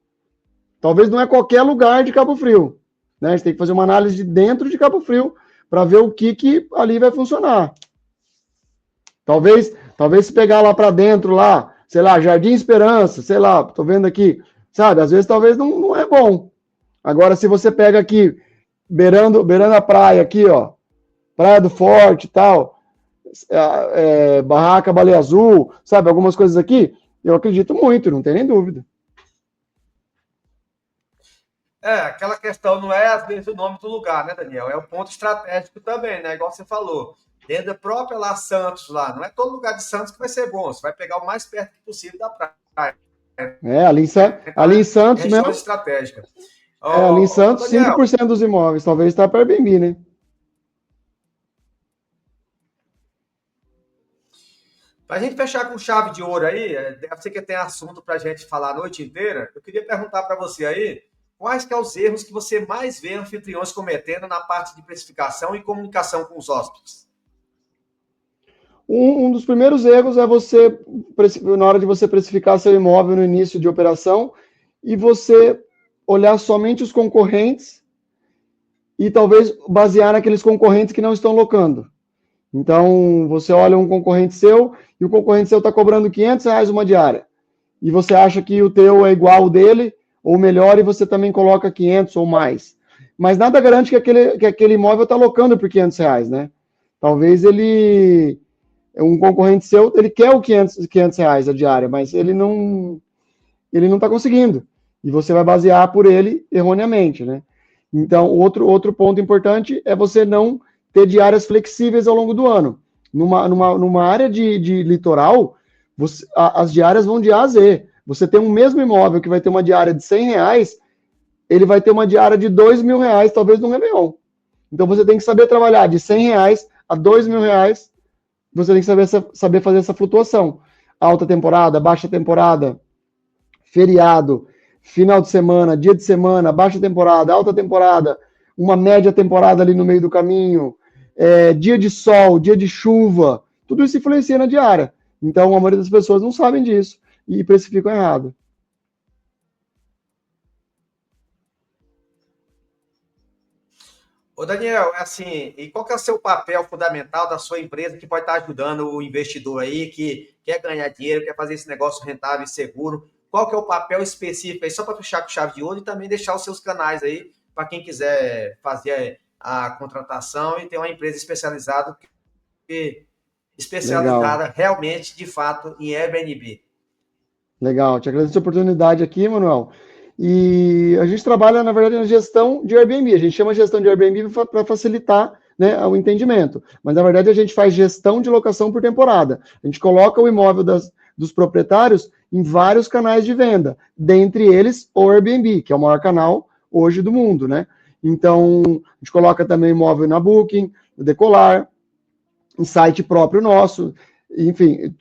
Talvez não é qualquer lugar de Cabo Frio, né? A gente tem que fazer uma análise de dentro de Cabo Frio para ver o que ali vai funcionar. Talvez se pegar lá para dentro, lá, sei lá, Jardim Esperança, sei lá, tô vendo aqui, sabe? Às vezes talvez não é bom. Agora, se você pega aqui, beirando a praia aqui, ó, Praia do Forte e tal, Barraca Baleia Azul, sabe? Algumas coisas aqui, eu acredito muito, não tem nem dúvida. Aquela questão não é às vezes o nome do lugar, né, Daniel? É o ponto estratégico também, né? Igual você falou. Dentro da própria lá Santos, lá, não é todo lugar de Santos que vai ser bom. Você vai pegar o mais perto possível da praia. Ali em Santos mesmo. Estratégica. Ali em Santos, Daniel, 5% dos imóveis, talvez está para Airbnb, né? Para a gente fechar com chave de ouro aí, deve ser que tem assunto para a gente falar a noite inteira. Eu queria perguntar para você aí, quais que são os erros que você mais vê anfitriões cometendo na parte de precificação e comunicação com os hóspedes? Um dos primeiros erros é você, na hora de você precificar seu imóvel no início de operação, e você olhar somente os concorrentes e talvez basear naqueles concorrentes que não estão locando. Então, você olha um concorrente seu e o concorrente seu está cobrando R$500 uma diária. E você acha que o teu é igual ao dele, ou melhor, e você também coloca 500 ou mais. Mas nada garante que aquele imóvel está locando por R$500, né? Talvez um concorrente seu, ele quer o R$500 a diária, mas ele não está conseguindo. E você vai basear por ele erroneamente, né? Então, outro ponto importante é você não ter diárias flexíveis ao longo do ano. Numa área de litoral, as diárias vão de A a Z. Você tem um mesmo imóvel que vai ter uma diária de R$100, ele vai ter uma diária de R$2.000, talvez no Réveillon. Então, você tem que saber trabalhar de R$100 a R$2.000, você tem que saber fazer essa flutuação. Alta temporada, baixa temporada, feriado, final de semana, dia de semana, baixa temporada, alta temporada, uma média temporada ali no meio do caminho, dia de sol, dia de chuva, tudo isso influencia na diária. Então, a maioria das pessoas não sabem disso e precificam errado. Ô Daniel, assim, e qual que é o seu papel fundamental da sua empresa que pode estar ajudando o investidor aí que quer ganhar dinheiro, quer fazer esse negócio rentável e seguro? Qual que é o papel específico aí, só para fechar com chave de ouro e também deixar os seus canais aí para quem quiser fazer a contratação e ter uma empresa especializada Legal. Realmente, de fato, em Airbnb. Legal, te agradeço a oportunidade aqui, Manuel. E a gente trabalha, na verdade, na gestão de Airbnb. A gente chama gestão de Airbnb para facilitar né, o entendimento. Mas, na verdade, a gente faz gestão de locação por temporada. A gente coloca o imóvel dos proprietários em vários canais de venda, dentre eles o Airbnb, que é o maior canal hoje do mundo, né? Então, a gente coloca também imóvel na Booking, no Decolar, em site próprio nosso, enfim,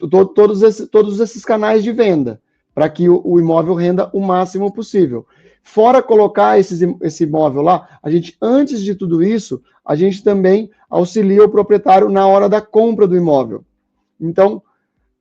todos esses canais de venda, para que o imóvel renda o máximo possível. Fora colocar esse imóvel lá, a gente, antes de tudo isso, a gente também auxilia o proprietário na hora da compra do imóvel. Então,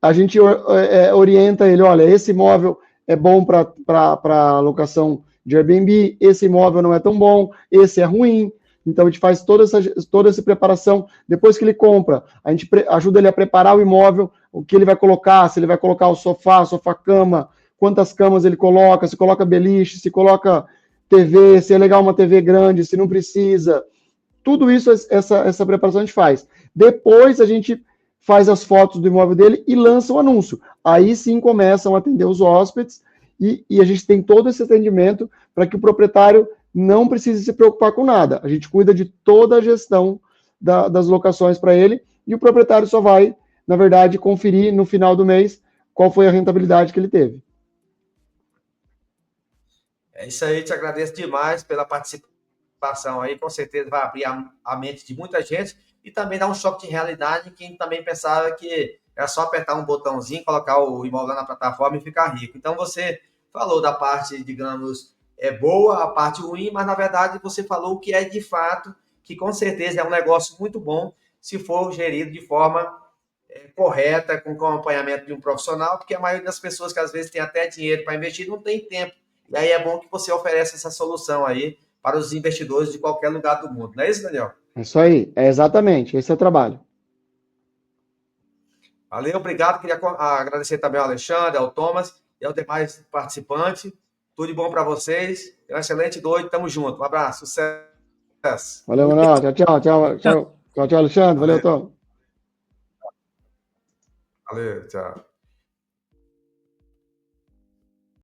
a gente orienta ele, olha, esse imóvel é bom para locação de Airbnb, esse imóvel não é tão bom, esse é ruim. Então, a gente faz toda essa preparação. Depois que ele compra, a gente ajuda ele a preparar o imóvel, o que ele vai colocar, se ele vai colocar o sofá-cama, quantas camas ele coloca, se coloca beliche, se coloca TV, se é legal uma TV grande, se não precisa. Tudo isso, essa preparação a gente faz. Depois, a gente faz as fotos do imóvel dele e lança o anúncio. Aí sim começam a atender os hóspedes e a gente tem todo esse atendimento para que o proprietário não precise se preocupar com nada. A gente cuida de toda a gestão das locações para ele e o proprietário só vai, na verdade, conferir no final do mês qual foi a rentabilidade que ele teve. É isso aí, te agradeço demais pela participação aí, com certeza vai abrir a mente de muita gente e também dar um choque de realidade em quem também pensava que era só apertar um botãozinho, colocar o imóvel lá na plataforma e ficar rico. Então, você falou da parte, digamos, boa, a parte ruim, mas, na verdade, você falou o que é de fato, que com certeza é um negócio muito bom se for gerido de forma correta, com acompanhamento de um profissional, porque a maioria das pessoas que, às vezes, tem até dinheiro para investir, não tem tempo. E aí é bom que você ofereça essa solução aí para os investidores de qualquer lugar do mundo. Não é isso, Daniel? É isso aí, exatamente, esse é o trabalho. Valeu, obrigado. Queria agradecer também ao Alexandre, ao Thomas e aos demais participantes. Tudo de bom para vocês. Um excelente noite. Tamo junto. Um abraço. Sucesso. Valeu, Manuel. Tchau, Alexandre. Valeu, Tom. Valeu, tchau.